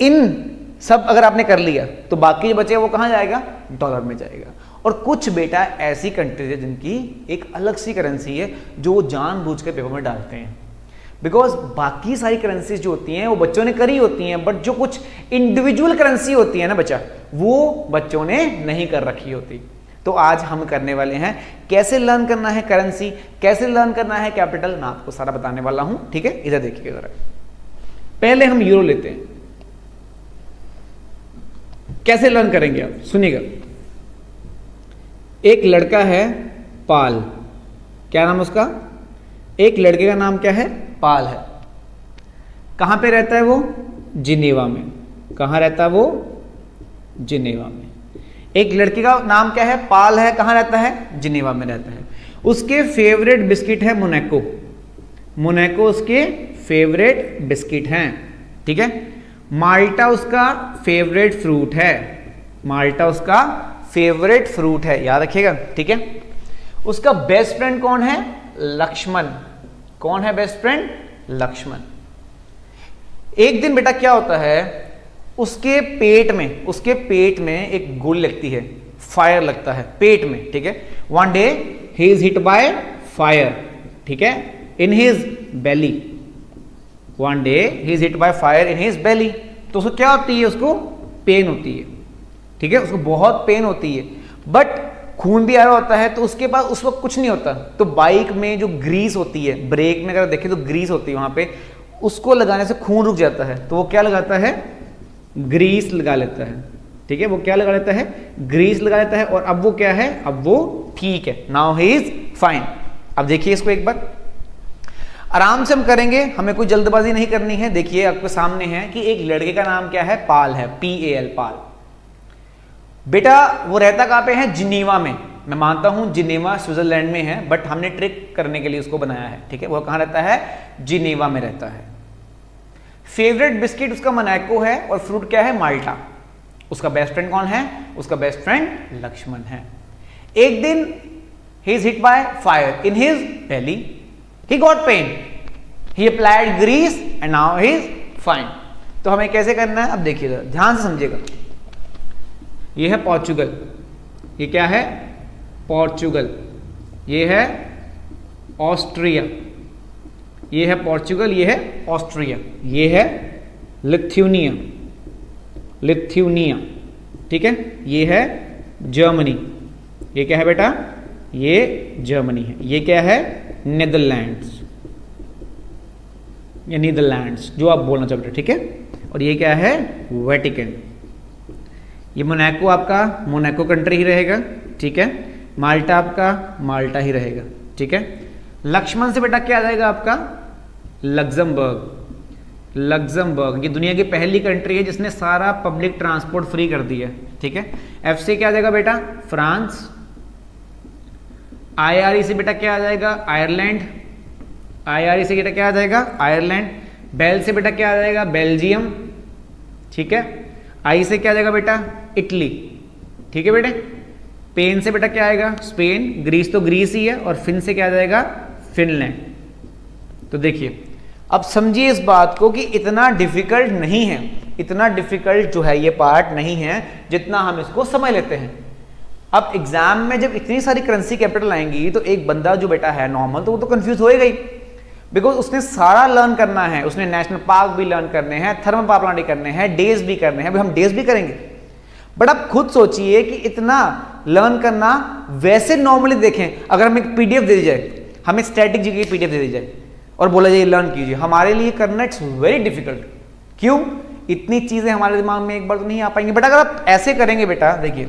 Speaker 1: इन सब अगर आपने कर लिया तो बाकी जो बचे वो कहाँ जाएगा? डॉलर में जाएगा। और कुछ बेटा ऐसी कंट्रीज है जिनकी एक अलग सी करेंसी है जो वो जानबूझ के पेपर में डालते हैं, बिकॉज बाकी सारी करेंसीज जो होती हैं वो बच्चों ने करी होती हैं, बट जो कुछ इंडिविजुअल करेंसी होती है ना बच्चा, वो बच्चों ने नहीं कर रखी होती। तो आज हम करने वाले हैं कैसे लर्न करना है करेंसी, कैसे लर्न करना है कैपिटल, मैं आपको सारा बताने वाला हूं। ठीक है, इधर देखिए जरा। पहले हम यूरो लेते हैं, कैसे लर्न करेंगे आप सुनिएगा। एक लड़का है पाल, क्या नाम उसका? एक लड़के का नाम क्या है? पाल है। कहाँ पे रहता है वो? जिनेवा में। कहाँ रहता है वो? जिनेवा में। एक लड़के का नाम क्या है? पाल है। कहाँ रहता है? जिनेवा में रहता है। उसके फेवरेट बिस्किट है मोनाको। मोनाको उसके फेवरेट बिस्किट हैं, ठीक है। माल्टा उसका फेवरेट फ्रूट है। माल्टा उसका फेवरेट फ्रूट है, याद रखिएगा, ठीक है। उसका बेस्ट फ्रेंड कौन है? लक्ष्मण। कौन है बेस्ट फ्रेंड? लक्ष्मण। एक दिन बेटा क्या होता है, उसके पेट में एक गोली लगती है, फायर लगता है पेट में, ठीक है। One day he is hit by fire, ठीक है, in his belly. One day he is hit by fire in his belly. तो उसको क्या होती है? उसको पेन होती है, ठीक है, उसको बहुत पेन होती है, बट खून भी आया होता है, तो उसके पास उस वक्त कुछ नहीं होता। तो बाइक में जो ग्रीस होती है, ब्रेक में अगर देखें तो ग्रीस होती है वहां पे, उसको लगाने से खून रुक जाता है। तो वो क्या लगाता है? ग्रीस लगा लेता है, ठीक है। वो क्या लगा लेता है? ग्रीस लगा लेता है। और अब वो क्या है? अब वो ठीक है, नाउ ही इज फाइन। अब देखिए इसको एक बार आराम से हम करेंगे, हमें कोई जल्दबाजी नहीं करनी है। देखिए आपके सामने है कि एक लड़के का नाम क्या है? पाल है, PAL, पाल। बेटा वो रहता कहां पे है? जिनेवा में। मैं मानता हूं जिनेवा स्विट्जरलैंड में है, बट हमने ट्रिक करने के लिए उसको बनाया है, ठीक है। वो कहां रहता है? जिनेवा में रहता है। फेवरेट बिस्किट उसका मोनाको है, और फ्रूट क्या है? माल्टा। उसका बेस्ट फ्रेंड कौन है? उसका बेस्ट फ्रेंड लक्ष्मण है। एक दिन he is hit by fire in his belly, he got pain, he applied grease and now he is fine. तो हमें कैसे करना है? अब देखिएगा, ध्यान से समझिएगा। ये है पोर्चुगल, ये क्या है? पोर्चुगल। ये है ऑस्ट्रिया, ये है पोर्चुगल, ये है ऑस्ट्रिया, ये है लिथुनिया, लिथुनिया, ठीक है। ये है जर्मनी, ये क्या है बेटा? ये जर्मनी है। ये क्या है? नेदरलैंड्स, या नीदरलैंड्स, जो आप बोलना चाहते हो, ठीक है। और ये क्या है? वेटिकन। ये मोनाको आपका मोनाको कंट्री ही रहेगा, ठीक है। माल्टा आपका माल्टा ही रहेगा, ठीक है। लक्ष्मण से बेटा क्या आ जाएगा आपका? लग्जमबर्ग। लग्जमबर्ग ये दुनिया की पहली कंट्री है जिसने सारा पब्लिक ट्रांसपोर्ट फ्री कर दिया, ठीक है। F से क्या आ जाएगा बेटा? फ्रांस। IRE से बेटा क्या आ जाएगा? आयरलैंड। IRE से बेटा क्या आ जाएगा? आयरलैंड। बेल से बेटा क्या आ जाएगा? बेल्जियम, ठीक है। आई से क्या आ जाएगा बेटा? इटली, ठीक है बेटे। पेन से बेटा क्या आएगा? स्पेन। ग्रीस तो ग्रीस ही है। और फिन से क्या आ जाएगा? फिनलैंड। तो देखिए अब समझिए इस बात को कि इतना डिफिकल्ट नहीं है, इतना डिफिकल्ट जो है ये पार्ट नहीं है जितना हम इसको समझ लेते हैं। अब एग्जाम में जब इतनी सारी करेंसी कैपिटल आएंगी तो एक बंदा जो बेटा है नॉर्मल, तो वो तो कंफ्यूज होएगा ही, बिकॉज उसने सारा लर्न करना है। उसने नेशनल पार्क भी लर्न करने हैं, थर्मल पावर प्लांट भी करने हैं, डेज भी करने हैं। अभी हम डेज भी करेंगे, बट आप खुद सोचिए कि इतना लर्न करना। वैसे नॉर्मली देखें, अगर हमें एक PDF दे दी जाए, हमें स्टैटिक जीके की PDF दे दी जाए और बोला जाए लर्न कीजिए, हमारे लिए करना इट्स वेरी डिफिकल्ट। क्यों? इतनी चीजें हमारे दिमाग में एक बार तो नहीं आ पाएंगी। बट अगर आप ऐसे करेंगे बेटा, देखिए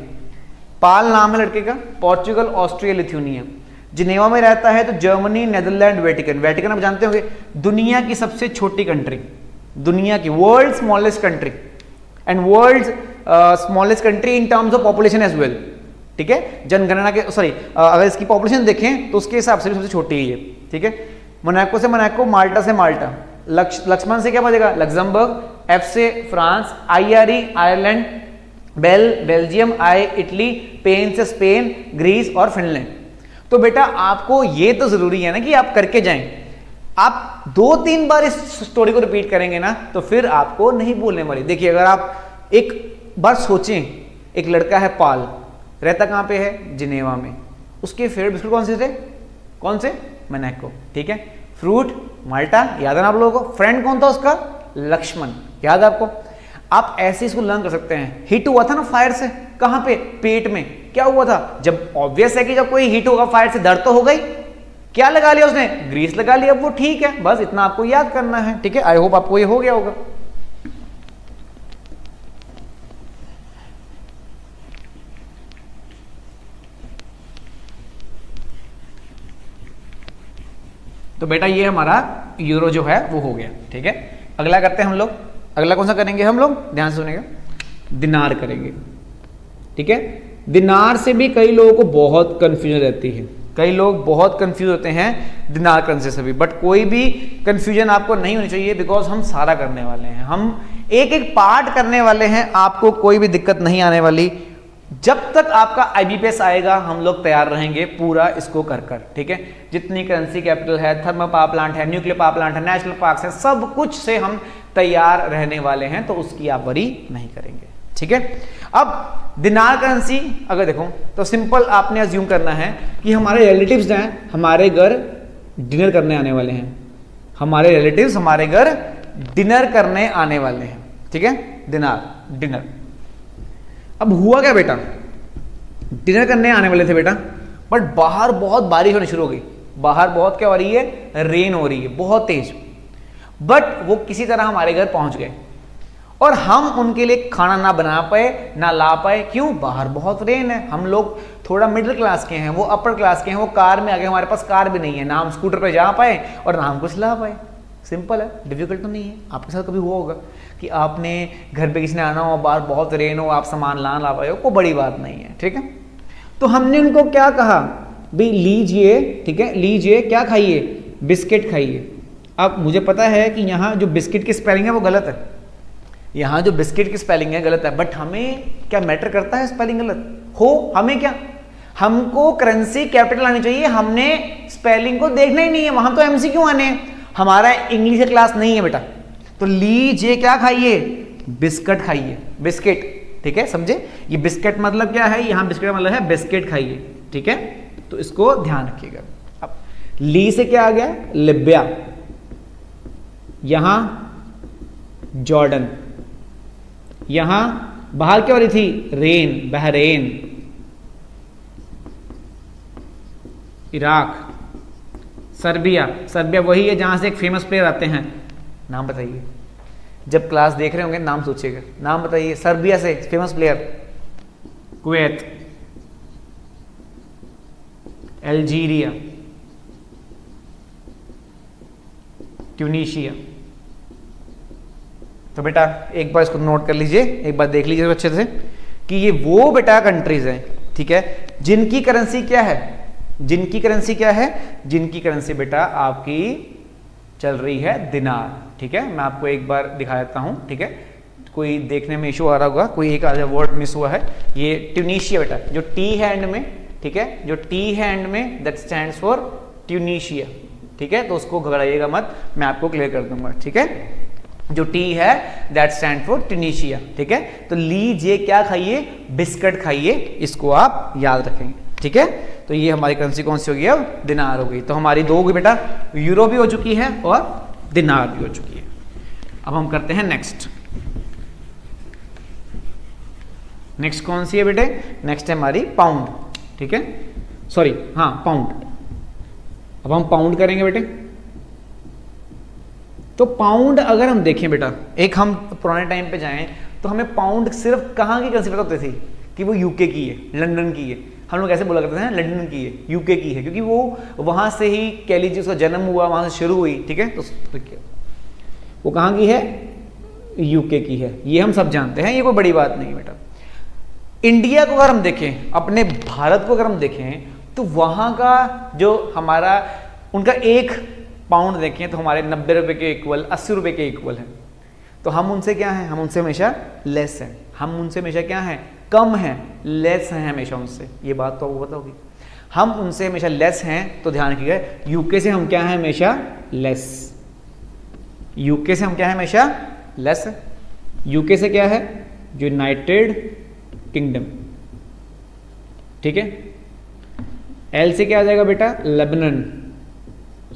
Speaker 1: पाल नाम है लड़के का, पोर्चुगल, ऑस्ट्रिया, लिथुनिया, जिनेवा में रहता है, तो जर्मनी, नेदरलैंड, वेटिकन। वेटिकन आप जानते होंगे दुनिया की सबसे छोटी कंट्री, दुनिया की world smallest country and world smallest country in terms of population as well, ठीक है। जनगणना के सॉरी अगर इसकी पॉपुलेशन देखें तो उसके हिसाब से भी सबसे छोटी ही है, ठीक है। मोनाको से मोनाको, माल्टा से माल्टा, लक्ष्मण से क्या बजेगा? लग्जमबर्ग। F से फ्रांस, IRE आयरलैंड, बेल बेल्जियम, इटली, पेन से स्पेन, ग्रीस और फिनलैंड। तो बेटा आपको ये तो जरूरी है ना कि आप करके जाएं। आप 2-3 बार इस स्टोरी को रिपीट करेंगे ना तो फिर आपको नहीं बोलने वाली। देखिए अगर आप एक बार सोचें, एक लड़का है पाल, रहता कहां पे है? जिनेवा में। उसके फेवरेट बिस्कुट कौन से थे? कौन से? मोनाको, ठीक है। फ्रूट माल्टा, याद है ना आप लोगों को। फ्रेंड कौन था उसका? लक्ष्मण, याद है आपको। आप ऐसे इसको लर्न कर सकते हैं। हिट हुआ था ना फायर से, कहां पे? पेट में। क्या हुआ था? जब ऑब्वियस है कि जब कोई हिट होगा फायर से दर्द तो हो गई, क्या लगा लिया उसने? ग्रीस लगा लिया, वो ठीक है। बस इतना आपको याद करना है, ठीक है। आई होप आपको ये हो गया होगा। तो बेटा ये हमारा यूरो जो है वो हो गया। ठीक है, अगला करते हैं हम लोग। अगला कौन सा करेंगे हम लोग, ध्यान से सुनेंगे, दिनार करेंगे। ठीक है, दिनार से भी कई लोगों को बहुत कंफ्यूजन रहती है, कई लोग बहुत कंफ्यूज होते हैं दिनार करेंसी से भी, बट कोई भी कंफ्यूजन आपको नहीं होनी चाहिए, बिकॉज हम सारा करने वाले हैं, हम एक एक पार्ट करने वाले हैं, आपको कोई भी दिक्कत नहीं आने वाली। जब तक आपका आईबीपीएस आएगा हम लोग तैयार रहेंगे पूरा इसको कर कर। ठीक है, जितनी करेंसी कैपिटल है, थर्मल पावर प्लांट है, न्यूक्लियर पावर प्लांट है, नेशनल पार्क है, सब कुछ से हम तैयार रहने वाले हैं, तो उसकी आप वरी नहीं करेंगे। ठीक है, अब दिनार करेंसी अगर देखो तो सिंपल आपने अज्यूम करना है कि हमारे रिलेटिव्स हैं, हमारे घर डिनर करने आने वाले हैं, हमारे रिलेटिव्स हमारे घर डिनर करने आने वाले हैं। ठीक है, दिनार डिनर। अब हुआ क्या बेटा, डिनर करने आने वाले थे बेटा, बट बाहर बहुत बारिश होनी शुरू हो गई, बाहर बहुत क्या हो रही है, रेन हो रही है बहुत तेज, बट वो किसी तरह हमारे घर पहुंच गए और हम उनके लिए खाना ना बना पाए ना ला पाए। क्यों, बाहर बहुत रेन है, हम लोग थोड़ा मिडिल क्लास के हैं, वो अपर क्लास के हैं, वो कार में आ गए, हमारे पास कार भी नहीं है, ना हम स्कूटर पे जा पाए और ना हम कुछ ला पाए। सिंपल है, डिफिकल्ट तो नहीं है। आपके साथ कभी हुआ होगा कि आपने घर पे किसी ने आना हो, बाहर बहुत रेन हो, आप सामान ला पाए हो, कोई बड़ी बात नहीं है। ठीक है, तो हमने उनको क्या कहा, भाई लीजिए, ठीक है, लीजिए, क्या खाइए, बिस्किट खाइए। अब मुझे पता है कि यहाँ जो बिस्किट की स्पेलिंग है वो गलत है, यहाँ जो बिस्किट की स्पेलिंग है गलत है, बट हमें क्या मैटर करता है स्पेलिंग गलत हो, हमें क्या, हमको करेंसी कैपिटल आनी चाहिए, हमने स्पेलिंग को देखना ही नहीं है, वहां तो एमसीक्यू आने हैं, हमारा इंग्लिश क्लास नहीं है बेटा। तो लीजिए, क्या खाइए, बिस्किट खाइए, बिस्किट। ठीक है, समझे, ये बिस्किट मतलब क्या है, यहाँ बिस्किट मतलब है बिस्किट खाइए। ठीक है, तो इसको ध्यान रखिएगा। अब ली से क्या आ गया, लिब्या, यहां जॉर्डन, यहां बाहर क्या हो रही थी, rain, Bahrain, Iraq, Serbia, Serbia वही है जहां से एक फेमस प्लेयर आते हैं, नाम बताइए, जब क्लास देख रहे होंगे नाम सोचिएगा, नाम बताइए, सर्बिया से famous player, Kuwait, Algeria, Tunisia. तो बेटा एक बार इसको नोट कर लीजिए, एक बार देख लीजिए अच्छे से कि ये वो बेटा कंट्रीज हैं, ठीक है, जिनकी करेंसी क्या है, जिनकी करेंसी क्या है, जिनकी करेंसी बेटा आपकी चल रही है दिनार। ठीक है, मैं आपको एक बार दिखा देता हूं। ठीक है, कोई देखने में इशू आ रहा होगा, कोई एक आधा वर्ड मिस हुआ है, ये ट्यूनीशिया बेटा, जो टी है एंड में, ठीक है, जो टी है एंड में दैट स्टैंड्स फॉर ट्यूनीशिया। ठीक है, तो उसको घबराइएगा मत, मैं आपको क्लियर कर दूंगा। ठीक है, जो टी है दैट स्टैंड फॉर ट्यूनीशिया। ठीक है, तो लीजिए, क्या खाइए, बिस्किट खाइए, इसको आप याद रखेंगे। ठीक है, तो ये हमारी करेंसी कौन सी हो गई, अब दिनार हो गई। तो हमारी दो हो गई बेटा, यूरो भी हो चुकी है और दिनार भी हो चुकी है। अब हम करते हैं नेक्स्ट। नेक्स्ट कौन सी है बेटे, नेक्स्ट है हमारी पाउंड। ठीक है, सॉरी, हाँ पाउंड। अब हम पाउंड करेंगे बेटे। तो पाउंड अगर हम देखें बेटा, एक हम पुराने टाइम पे जाएं तो हमें पाउंड सिर्फ कहाँ की करेंसी पता होती थी कि वो यूके की है, लंदन की है। हम लोग ऐसे बोला करते थे, लंदन की है, यूके की है, क्योंकि वो वहां से ही कह लीजिए उसका जन्म हुआ, वहां से शुरू हुई। ठीक है, तो वो कहाँ की है, यूके की है, ये हम सब जानते हैं, ये कोई बड़ी बात नहीं बेटा। इंडिया को अगर हम देखें, अपने भारत को अगर हम देखें, तो वहां का जो हमारा उनका एक पाउंड देखें तो हमारे 90 रुपए के इक्वल, 80 रुपए के इक्वल है। तो हम उनसे क्या है, हम उनसे हमेशा लेस हैं, हम उनसे हमेशा क्या है, कम है, लेस हैं हमेशा उनसे। ये बात तो आपको पता होगी, हम उनसे हमेशा लेस हैं। तो ध्यान रखिएगा, यूके से हम क्या है, हमेशा लेस। यूके से हम क्या है, हमेशा लेस है। यूके से क्या है, यूनाइटेड किंगडम। ठीक है, एल से क्या आ जाएगा बेटा, लेबनान।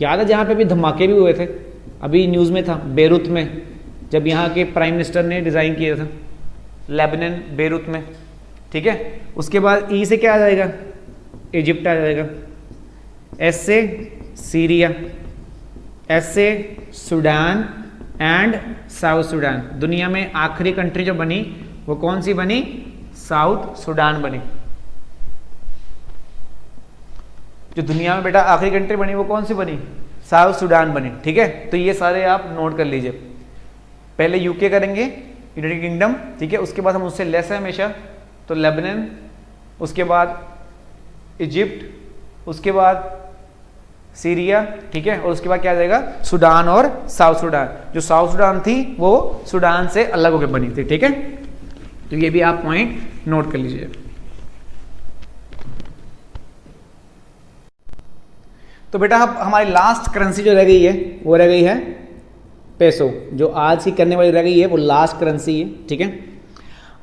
Speaker 1: याद है जहां पे भी धमाके भी हुए थे, अभी न्यूज में था, बेरूत में, जब यहाँ के प्राइम मिनिस्टर ने डिजाइन किया था, लेबनान, बेरूत में। ठीक है, उसके बाद ई से क्या आ जाएगा, इजिप्ट आ जाएगा। एस से सीरिया, एस से सूडान एंड साउथ सूडान। दुनिया में आखिरी कंट्री जो बनी वो कौन सी बनी, साउथ सूडान बनी। जो दुनिया में बेटा आखिरी कंट्री बनी वो कौन सी बनी, साउथ सूडान बने, ठीक है। तो ये सारे आप नोट कर लीजिए। पहले यूके करेंगे, यूनाइटेड किंगडम, ठीक है। उसके बाद हम उससे लेस है हमेशा, तो लेबनान, उसके बाद इजिप्ट, उसके बाद सीरिया, ठीक है। और उसके बाद क्या आ जाएगा, सूडान और साउथ सूडान। जो साउथ सूडान थी वो सूडान से अलग होकर बनी थी, ठीक है। तो ये भी आप पॉइंट नोट कर लीजिए। तो बेटा अब हमारी लास्ट करेंसी जो रह गई है वो रह गई है पेसो। जो आज की करने वाली रह गई है वो लास्ट करेंसी है, ठीक है।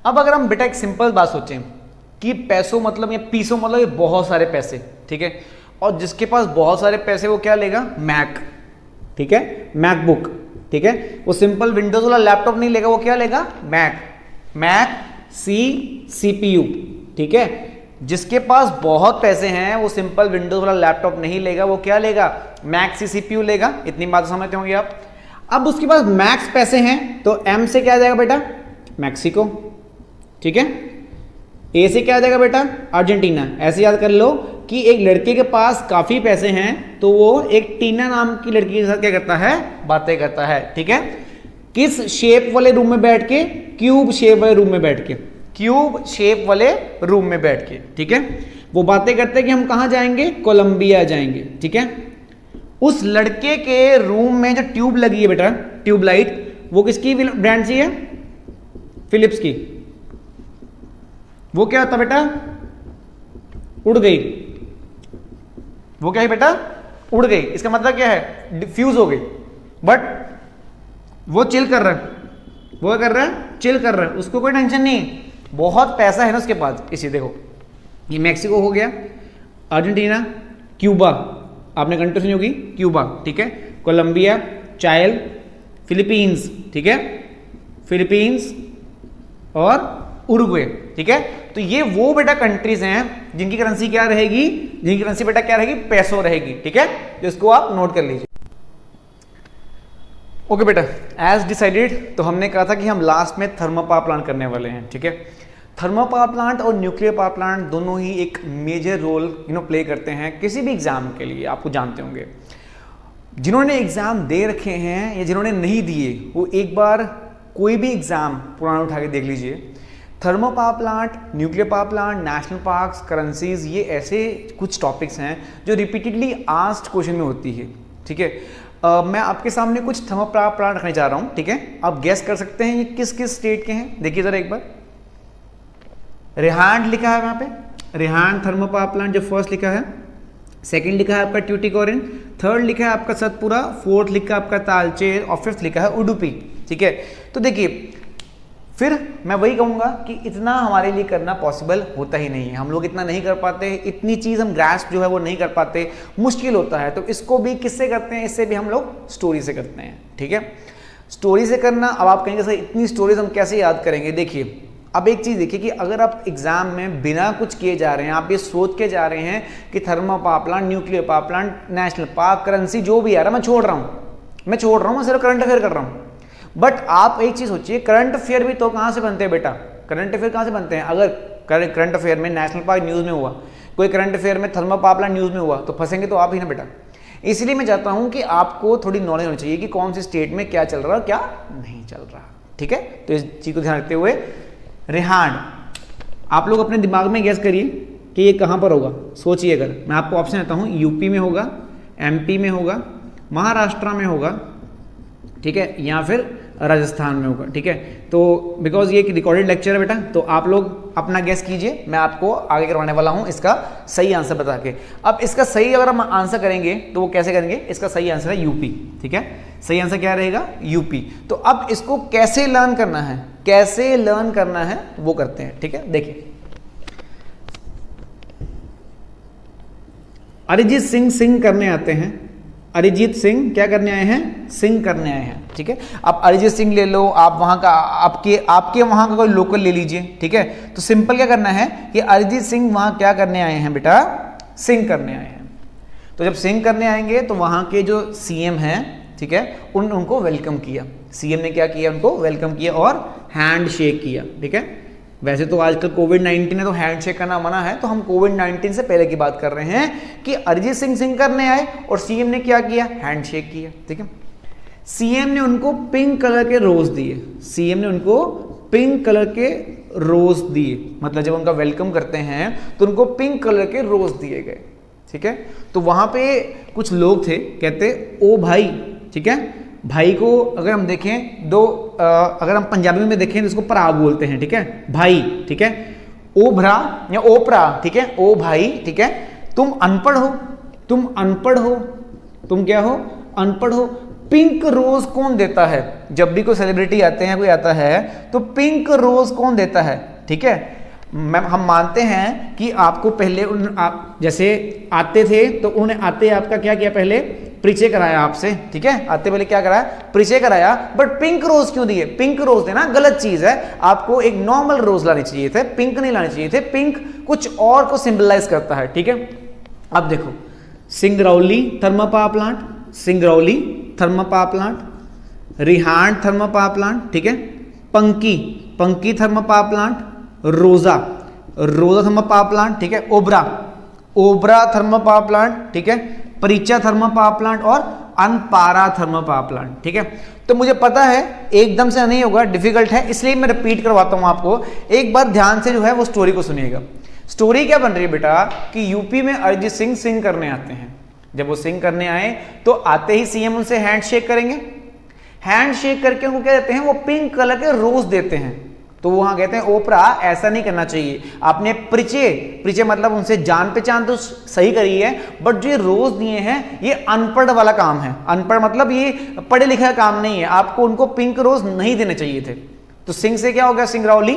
Speaker 1: अब अगर हम बेटा एक सिंपल बात सोचें कि पैसो मतलब या पीसो मतलब ये बहुत सारे पैसे, ठीक है। और जिसके पास बहुत सारे पैसे वो क्या लेगा, मैक, ठीक है, मैकबुक, ठीक है। वो सिंपल विंडोज वाला लैपटॉप नहीं लेगा, वो क्या लेगा, मैक सीपीयू, ठीक है। जिसके पास बहुत पैसे हैं वो सिंपल विंडोज वाला लैपटॉप नहीं लेगा, वो क्या लेगा, मैक सीपीयू लेगा। इतनी बात समझते होंगे आप। अब उसके पास मैक्स पैसे हैं तो एम से क्या आ जाएगा बेटा, मैक्सिको, ठीक है। ए से क्या आ जाएगा बेटा, अर्जेंटीना। ऐसे याद कर लो कि एक लड़के के पास काफी पैसे हैं तो वो एक टीना नाम की लड़की के साथ क्या करता है, बातें करता है, ठीक है। किस शेप वाले रूम में बैठ के, क्यूब शेप वाले रूम में बैठ के, क्यूब शेप वाले रूम में बैठ के, ठीक है। वो बातें करते हैं कि हम कहां जाएंगे, कोलंबिया जाएंगे, ठीक है। उस लड़के के रूम में जो ट्यूब लगी है बेटा, ट्यूबलाइट, वो किसकी ब्रांड की है, फिलिप्स की। वो क्या होता बेटा, उड़ गई। वो क्या है बेटा, उड़ गई। इसका मतलब क्या है, डिफ्यूज हो गई। बट वो चिल कर रहा है, वो क्या कर रहा है, चिल कर रहा है, उसको कोई टेंशन नहीं, बहुत पैसा है ना उसके पास। इसी देखो, ये मैक्सिको हो गया, अर्जेंटीना, क्यूबा, आपने कंट्री सुनी होगी, क्यूबा, ठीक है, कोलंबिया, चाइल, फिलीपींस, ठीक है, फिलीपींस और उरुग्वे, ठीक है। तो ये वो बेटा कंट्रीज हैं जिनकी करेंसी क्या रहेगी, जिनकी करेंसी बेटा क्या रहेगी, पैसो रहेगी, ठीक है। तो इसको आप नोट कर लीजिए। ओके बेटा, एज डिसाइडेड, तो हमने कहा था कि हम लास्ट में थर्मल पावर प्लांट करने वाले हैं, ठीक है। थर्मल पावर प्लांट और न्यूक्लियर पावर प्लांट दोनों ही एक मेजर रोल प्ले करते हैं किसी भी एग्जाम के लिए, आपको जानते होंगे। जिन्होंने एग्जाम दे रखे हैं या जिन्होंने नहीं दिए, वो एक बार कोई भी एग्जाम पुराना उठा के देख लीजिए। Thermal power plant, nuclear power plant, national parks, currencies, ये ऐसे कुछ टॉपिक्स हैं जो रिपीटेडली आस्क्ड क्वेश्चन में होती है, ठीक है। मैं आपके सामने कुछ थर्मल पावर प्लांट रखने जा रहा हूँ, ठीक है। आप गेस कर सकते हैं ये किस किस स्टेट के हैं। देखिए जरा एक बार, रेहांड लिखा है वहाँ पे, रेहांड थर्मल पावर प्लांट जो फर्स्ट लिखा है, सेकंड लिखा है आपका ट्यूटिकोरिन, थर्ड लिखा है आपका सतपुरा, फोर्थ लिखा है आपका तालचेर और फिफ्थ लिखा है उडुपी, ठीक है। तो देखिए, फिर मैं वही कहूँगा कि इतना हमारे लिए करना पॉसिबल होता ही नहीं है, हम लोग इतना नहीं कर पाते, इतनी चीज़ हम ग्रास्प जो है वो नहीं कर पाते, मुश्किल होता है। तो इसको भी किससे करते हैं, इससे भी हम लोग स्टोरी से करते हैं, ठीक है। स्टोरी से करना, अब आप कहेंगे सर इतनी स्टोरीज हम कैसे याद करेंगे। देखिए, अब एक चीज़ देखिए कि अगर आप एग्जाम में बिना कुछ किए जा रहे हैं, आप ये सोच के जा रहे हैं कि thermal power plant, nuclear power plant, national park, currency जो भी आ रहा है मैं छोड़ रहा हूँ, मैं सिर्फ करंट अफेयर कर रहा हूँ। बट आप एक चीज़ सोचिए, करंट अफेयर भी तो कहाँ से बनते हैं बेटा, करंट अफेयर कहाँ से बनते हैं। अगर करंट अफेयर में नेशनल पार्क न्यूज़ में हुआ, कोई करंट अफेयर में थर्मल पावर प्लांट न्यूज़ में हुआ, तो फंसेंगे तो आप ही ना बेटा। इसलिए मैं चाहता हूँ कि आपको थोड़ी नॉलेज होनी चाहिए कि कौन सी स्टेट में क्या चल रहा है, क्या नहीं चल रहा, ठीक है। तो इस चीज़ को ध्यान रखते हुए, रेहांड, आप लोग अपने दिमाग में गैस करिए कि ये कहाँ पर होगा। सोचिए, अगर मैं आपको ऑप्शन देता हूँ, यूपी में होगा, एमपी में होगा, महाराष्ट्र में होगा, ठीक है, या फिर राजस्थान में होगा, ठीक है। तो बिकॉज ये एक रिकॉर्डेड लेक्चर है बेटा, तो आप लोग अपना गेस कीजिए, मैं आपको आगे करवाने वाला हूँ इसका सही आंसर बता के। अब इसका सही अगर हम आंसर करेंगे तो वो कैसे करेंगे, इसका सही आंसर है यूपी, ठीक है। सही आंसर क्या रहेगा, यूपी। तो अब इसको कैसे लर्न करना है, कैसे लर्न करना है वो करते हैं, ठीक है। देखिए, अरिजीत सिंह सिंग करने आते हैं, अरिजीत सिंह क्या करने आए हैं, सिंग करने आए हैं, ठीक है। आप अरिजीत सिंह ले लो, आप वहां का आपके वहां का कोई लोकल ले लीजिए, ठीक है। तो सिंपल क्या करना है कि अरिजीत सिंह वहां क्या करने आए हैं बेटा, सिंग करने आए हैं। तो जब सिंग करने आएंगे तो वहां के जो सीएम हैं, ठीक है, उनको वेलकम किया, सीएम ने क्या किया, उनको वेलकम किया और हैंड शेक किया, ठीक है। वैसे तो आजकल कोविड-19 है तो हैंडशेक करना मना है, तो हम कोविड-19 से पहले की बात कर रहे हैं कि अरिजीत सिंह सिंग करने आए और सीएम ने क्या किया, हैंडशेक किया। ठीक है, सीएम ने उनको पिंक कलर के रोज दिए, सीएम ने उनको पिंक कलर के रोज दिए, मतलब जब उनका वेलकम करते हैं तो उनको पिंक कलर के रोज दिए गए। ठीक है, तो वहां पे कुछ लोग थे, कहते ओ भाई। ठीक है, भाई को अगर हम देखें अगर हम पंजाबी में देखें तो इसको भरा बोलते हैं। ठीक है, भाई। ठीक है, ओ भरा या ओ भरा। ठीक है, ओ भाई। ठीक है, तुम अनपढ़ हो, तुम अनपढ़ हो, तुम क्या हो, अनपढ़ हो। पिंक रोज कौन देता है, जब भी कोई सेलिब्रिटी आते हैं, कोई आता है तो पिंक रोज कौन देता है। ठीक है, हम मानते हैं कि आपको पहले आप जैसे आते थे तो उन्हें आते आपका क्या किया, पहले परिचय कराया आपसे। ठीक है, आते पहले क्या कराया, परिचय कराया, बट पिंक रोज क्यों दिए। पिंक रोज देना गलत चीज है, आपको एक नॉर्मल रोज लाने चाहिए थे, पिंक नहीं लाने चाहिए थे। पिंक कुछ और को सिंबलाइज करता है। ठीक है, अब देखो, Singrauli thermal power plant, Singrauli thermal power plant, Rihand thermal power plant. ठीक है, Panki, Panki thermal power plant, Roza, Roza thermal power plant. ठीक है, Obra, Obra thermal power plant. ठीक है, परिचा थर्मल पावर प्लांट और अनपारा थर्मल पावर प्लांट। ठीक है, तो मुझे पता है एकदम से नहीं होगा, डिफिकल्ट है, इसलिए मैं रिपीट करवाता हूं आपको। एक बार ध्यान से जो है वो स्टोरी को सुनिएगा। स्टोरी क्या बन रही है बेटा कि यूपी में अरिजीत सिंह सिंग करने आते हैं। जब वो सिंग करने आए तो आते ही सीएम उनसे हैंडशेक करेंगे, हैंडशेक करके उनको क्या देते हैं, वो पिंक कलर के रोज देते हैं। तो वहां कहते हैं ओपरा ऐसा नहीं करना चाहिए, आपने परिचय, परिचय मतलब उनसे जान पहचान तो सही करी है, बट जो ये रोज दिए हैं ये अनपढ़ वाला काम है। अनपढ़ मतलब ये पढ़े लिखे का काम नहीं है, आपको उनको पिंक रोज नहीं देने चाहिए थे। तो सिंह से क्या हो गया, सिंगरौली,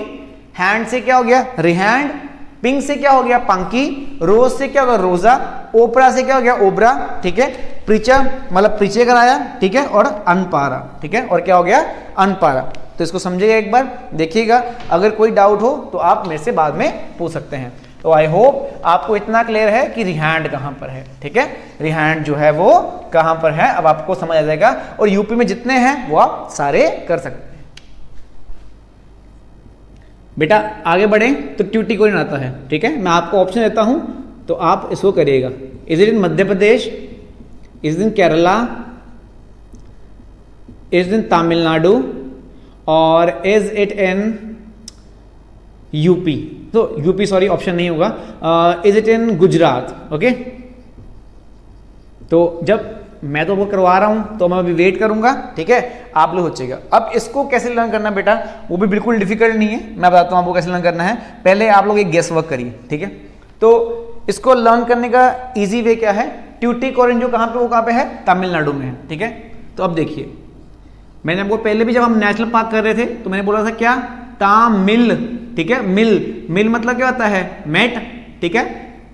Speaker 1: हैंड से क्या हो गया, रिहैंड, पिंक से क्या हो गया, पंकी, रोज से क्या हो गया, रोजा, ओपरा से क्या हो गया, ओबरा। ठीक है, परिचय मतलब परिचय कराया। ठीक है, और अनपारा। ठीक है, और क्या हो गया, अनपारा। तो इसको समझिएगा, एक बार देखिएगा, अगर कोई डाउट हो तो आप मेरे से बाद में पूछ सकते हैं। तो आई होप आपको इतना क्लियर है कि रिहैंड कहां पर है। ठीक है, रिहैंड जो है वो कहां पर है, अब आपको समझ आ जाएगा। और यूपी में जितने हैं वो आप सारे कर सकते हैं। बेटा आगे बढ़े तो ट्यूटिकोरिन आता है। ठीक है, मैं आपको ऑप्शन देता हूं तो आप इसको करिएगा। Is it in Madhya Pradesh, is in Kerala, is in Tamil Nadu और इज इट इन यूपी। तो यूपी सॉरी ऑप्शन नहीं होगा, is it in Gujarat. Okay, तो जब मैं तो वो करवा रहा हूं तो मैं अभी वेट करूंगा। ठीक है, आप लोग सोचिएगा। अब इसको कैसे लर्न करना बेटा, वो भी बिल्कुल डिफिकल्ट नहीं है, मैं बताता हूं आपको कैसे लर्न करना है। पहले आप लोग एक गेस वर्क करिए। ठीक है, तो इसको लर्न करने का इजी वे क्या है, ट्यूटिकोरिन जो कहां पे, वो कहां पे है, तमिलनाडु में है। ठीक है, तो अब देखिए, मैंने आपको पहले भी जब हम नेशनल पार्क कर रहे थे तो मैंने बोला था क्या, तामिल। ठीक है, मिल, मिल मतलब क्या होता है, मेट। ठीक है,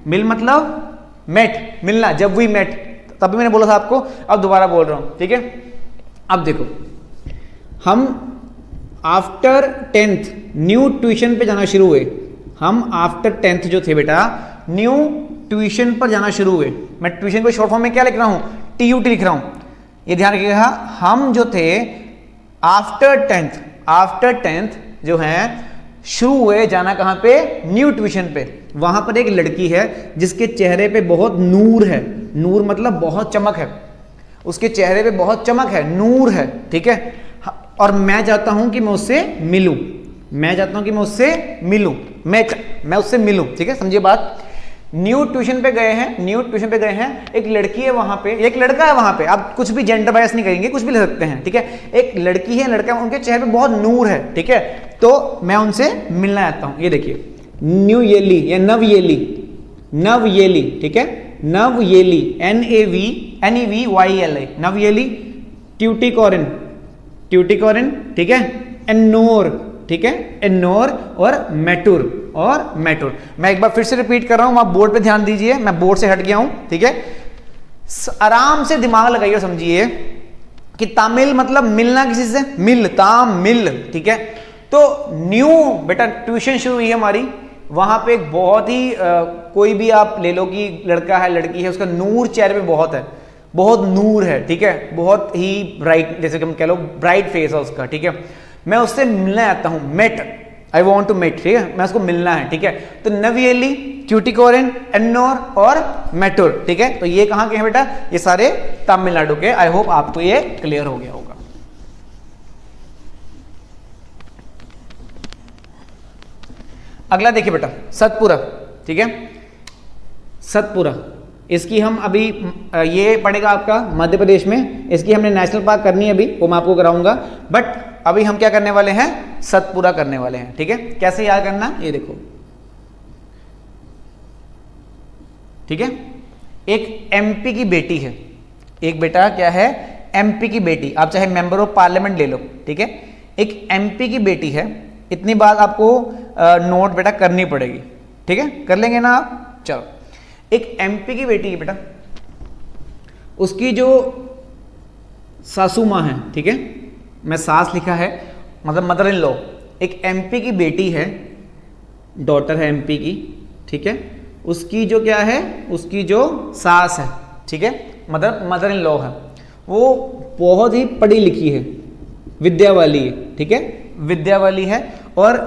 Speaker 1: मिल मतलब मेट, मिलना, जब वी मेट, तभी मैंने बोला था आपको, अब दोबारा बोल रहा हूं। ठीक है, अब देखो, हम आफ्टर 10th न्यू ट्यूशन पे जाना शुरू हुए। हम आफ्टर 10th जो थे बेटा, न्यू ट्यूशन पर जाना शुरू हुए। मैं ट्यूशन को शॉर्ट फॉर्म में क्या लिख रहा हूं, TUT लिख रहा हूं, ये ध्यान रखिएगा। हम जो थे आफ्टर 10th जो है शुरू हुए जाना कहां पे, न्यू ट्यूशन पे। वहां पर एक लड़की है जिसके चेहरे पे बहुत नूर है, नूर मतलब बहुत चमक है, उसके चेहरे पे बहुत चमक है, नूर है। ठीक है, और मैं चाहता हूं कि मैं उससे मिलूं, मैं चाहता हूं कि मैं उससे मिलूं, मैं उससे मिलूं। ठीक है, समझिए बात। न्यू ट्यूशन पे गए हैं, न्यू ट्यूशन पे गए हैं, एक लड़की है वहां पे, एक लड़का है वहां पे, आप कुछ भी जेंडर बायस नहीं करेंगे, कुछ भी ले सकते हैं। ठीक है, एक लड़की है, लड़का है, उनके चेहरे पे बहुत नूर है। ठीक है, तो मैं उनसे मिलना चाहता हूं। ये देखिए, न्यू येली या नव येली, नव येली। ठीक है, नव येली, NAVNEVYLI, नव येली, ट्यूटिकोरिन, ट्यूटिकोरिन। ठीक है, एनोर। ठीक है, एनोर और मेटुर, और मेटुर। मैं एक बार फिर से रिपीट कर रहा हूं, आप बोर्ड पे ध्यान दीजिए, मैं बोर्ड से हट गया हूं। ठीक है, आराम से दिमाग लगाइए और समझिए कि तामिल मतलब मिलना किसी से, मिल, तामिल। ठीक है, तो न्यू बेटा ट्यूशन शुरू हुई है हमारी, वहां पे एक बहुत ही कोई भी आप ले लो कि लड़का है, लड़की है, उसका नूर चेहरे पे बहुत है, बहुत नूर है। ठीक है, बहुत ही ब्राइट, जैसे कि हम कह लो ब्राइट फेस है उसका। ठीक है, मैं उससे मिलना चाहता हूं, met. I want to meet, ठीक है, मैं उसको मिलना है, ठीक है। तो नवियली, ट्यूटिकोरिन, एन्नोर और मैटूर, ठीक है। तो ये कहाँ के हैं बेटा, ये सारे तमिलनाडु के। आई होप आपको ये क्लियर हो गया होगा। अगला देखिए बेटा, सतपुरा, ठीक है, सतपुरा, इसकी हम अभी ये पड़ेगा आपका मध्य प्रदेश में, इसकी हमने नेशनल पार्क करनी है अभी, वो मैं आपको कराऊंगा। बट अभी हम क्या करने वाले हैं, सतपुरा करने वाले हैं, ठीक है। कैसे याद करना, ये देखो, ठीक है, एक एमपी की बेटी है, एक बेटा क्या है, एमपी की बेटी, आप चाहे मेंबर ऑफ पार्लियामेंट ले लो, ठीक है। एक एमपी की बेटी है, इतनी बात आपको नोट बेटा करनी पड़ेगी, ठीक है, कर लेंगे ना आप। चलो, एक एमपी की बेटी है बेटा, उसकी जो सासू माँ है, ठीक है, मैं सास लिखा है, मतलब मदर इन लॉ, एक एमपी की बेटी है, डॉटर है एमपी की, ठीक है, उसकी जो क्या है, उसकी जो सास है, ठीक है, मदर इन लॉ है, वो बहुत ही पढ़ी लिखी है, विद्या वाली है, ठीक है, विद्या वाली है और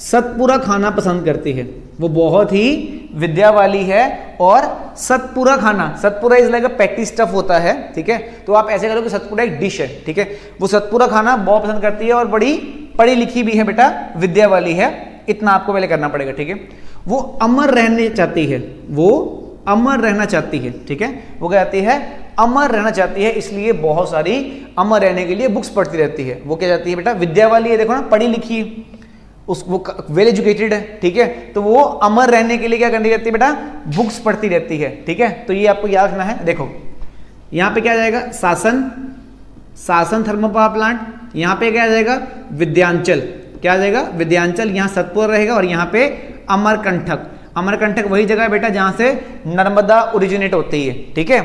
Speaker 1: सतपुरा खाना पसंद करती है, वो बहुत ही विद्या वाली है और सतपुरा खाना, सतपुरा is like a patty stuff होता है, ठीक है। तो आप ऐसे करो कि सतपुरा एक डिश है, ठीक है, वो सतपुरा खाना बहुत पसंद करती है और बड़ी पढ़ी लिखी भी है बेटा, विद्या वाली है, इतना आपको पहले करना पड़ेगा, ठीक है। वो अमर रहने चाहती है, वो अमर रहना चाहती है, ठीक है, वो क्या चाहती है, अमर रहना चाहती है, इसलिए बहुत सारी अमर रहने के लिए बुक्स पढ़ती रहती है। वो क्या चाहती है बेटा, विद्या वाली है, देखो ना, पढ़ी लिखी है, वो वेल एजुकेटेड है, ठीक है, तो वो अमर रहने के लिए क्या करती रहती है बेटा, बुक्स पढ़ती रहती है, ठीक है। तो ये आपको याद रखना है। देखो यहाँ पे क्या आ जाएगा, सासन, सासन थर्मल पावर प्लांट, यहाँ पे क्या आ जाएगा, विद्यांचल, क्या आ जाएगा, विद्यांचल, यहाँ सतपुरा रहेगा और यहाँ पे अमरकंटक, अमरकंटक वही जगह है बेटा जहां से नर्मदा ओरिजिनेट होती है, ठीक है।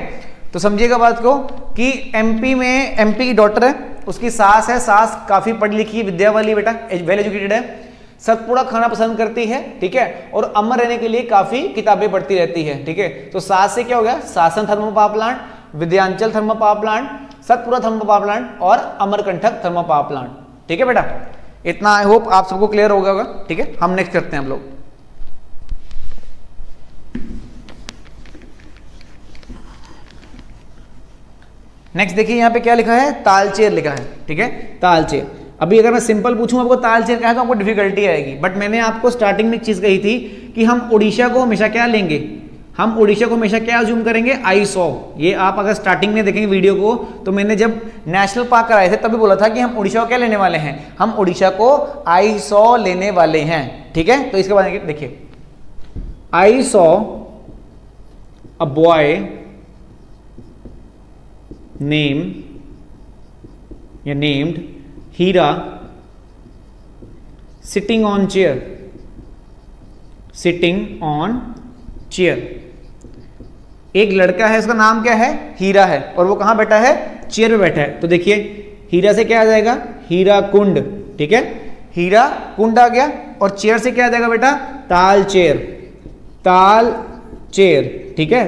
Speaker 1: तो समझिएगा बात को कि एमपी में, एमपी की डॉटर है, उसकी सास है, सास काफी पढ़ी लिखी विद्या वाली बेटा, वेल एजुकेटेड है, सतपुरा खाना पसंद करती है, ठीक है, और अमर रहने के लिए काफी किताबें पढ़ती रहती है, ठीक है। तो सास से क्या हो गया, Sasan thermal power plant, Vindhyachal thermal power plant, Satpura thermal power plant और अमरकंटक थर्मल पावर प्लांट, ठीक है बेटा। इतना आई होप आप सबको क्लियर हो गया होगा, ठीक है। हम नेक्स्ट करते हैं हम लोग। नेक्स्ट देखिए यहाँ पे क्या लिखा है, तालचेर लिखा है, ठीक है, तालचेर। अभी अगर मैं सिंपल पूछूं आपको तालचेर क्या है तो आपको डिफिकल्टी आएगी, बट मैंने आपको स्टार्टिंग में एक चीज कही थी कि हम उड़ीसा को हमेशा क्या लेंगे, हम उड़ीसा को हमेशा क्या अज्यूम करेंगे, आई सॉ। ये आप अगर स्टार्टिंग में देखेंगे वीडियो को, तो मैंने जब नेशनल पार्क कराए थे तभी बोला था कि हम उड़ीसा को क्या लेने वाले हैं, हम उड़ीसा को आई सॉ लेने वाले हैं, ठीक है। तो इसके बाद देखिए, I saw a boy name या named Heera sitting on chair, sitting on chair. एक लड़का है, उसका नाम क्या है, हीरा है, और वो कहां बैठा है, चेयर पे बैठा है। तो देखिए हीरा से क्या आ जाएगा, हीरा कुंड, ठीक है, हीरा कुंड आ गया, और चेयर से क्या आ जाएगा बेटा, ताल चेयर, ताल चेयर, ठीक है।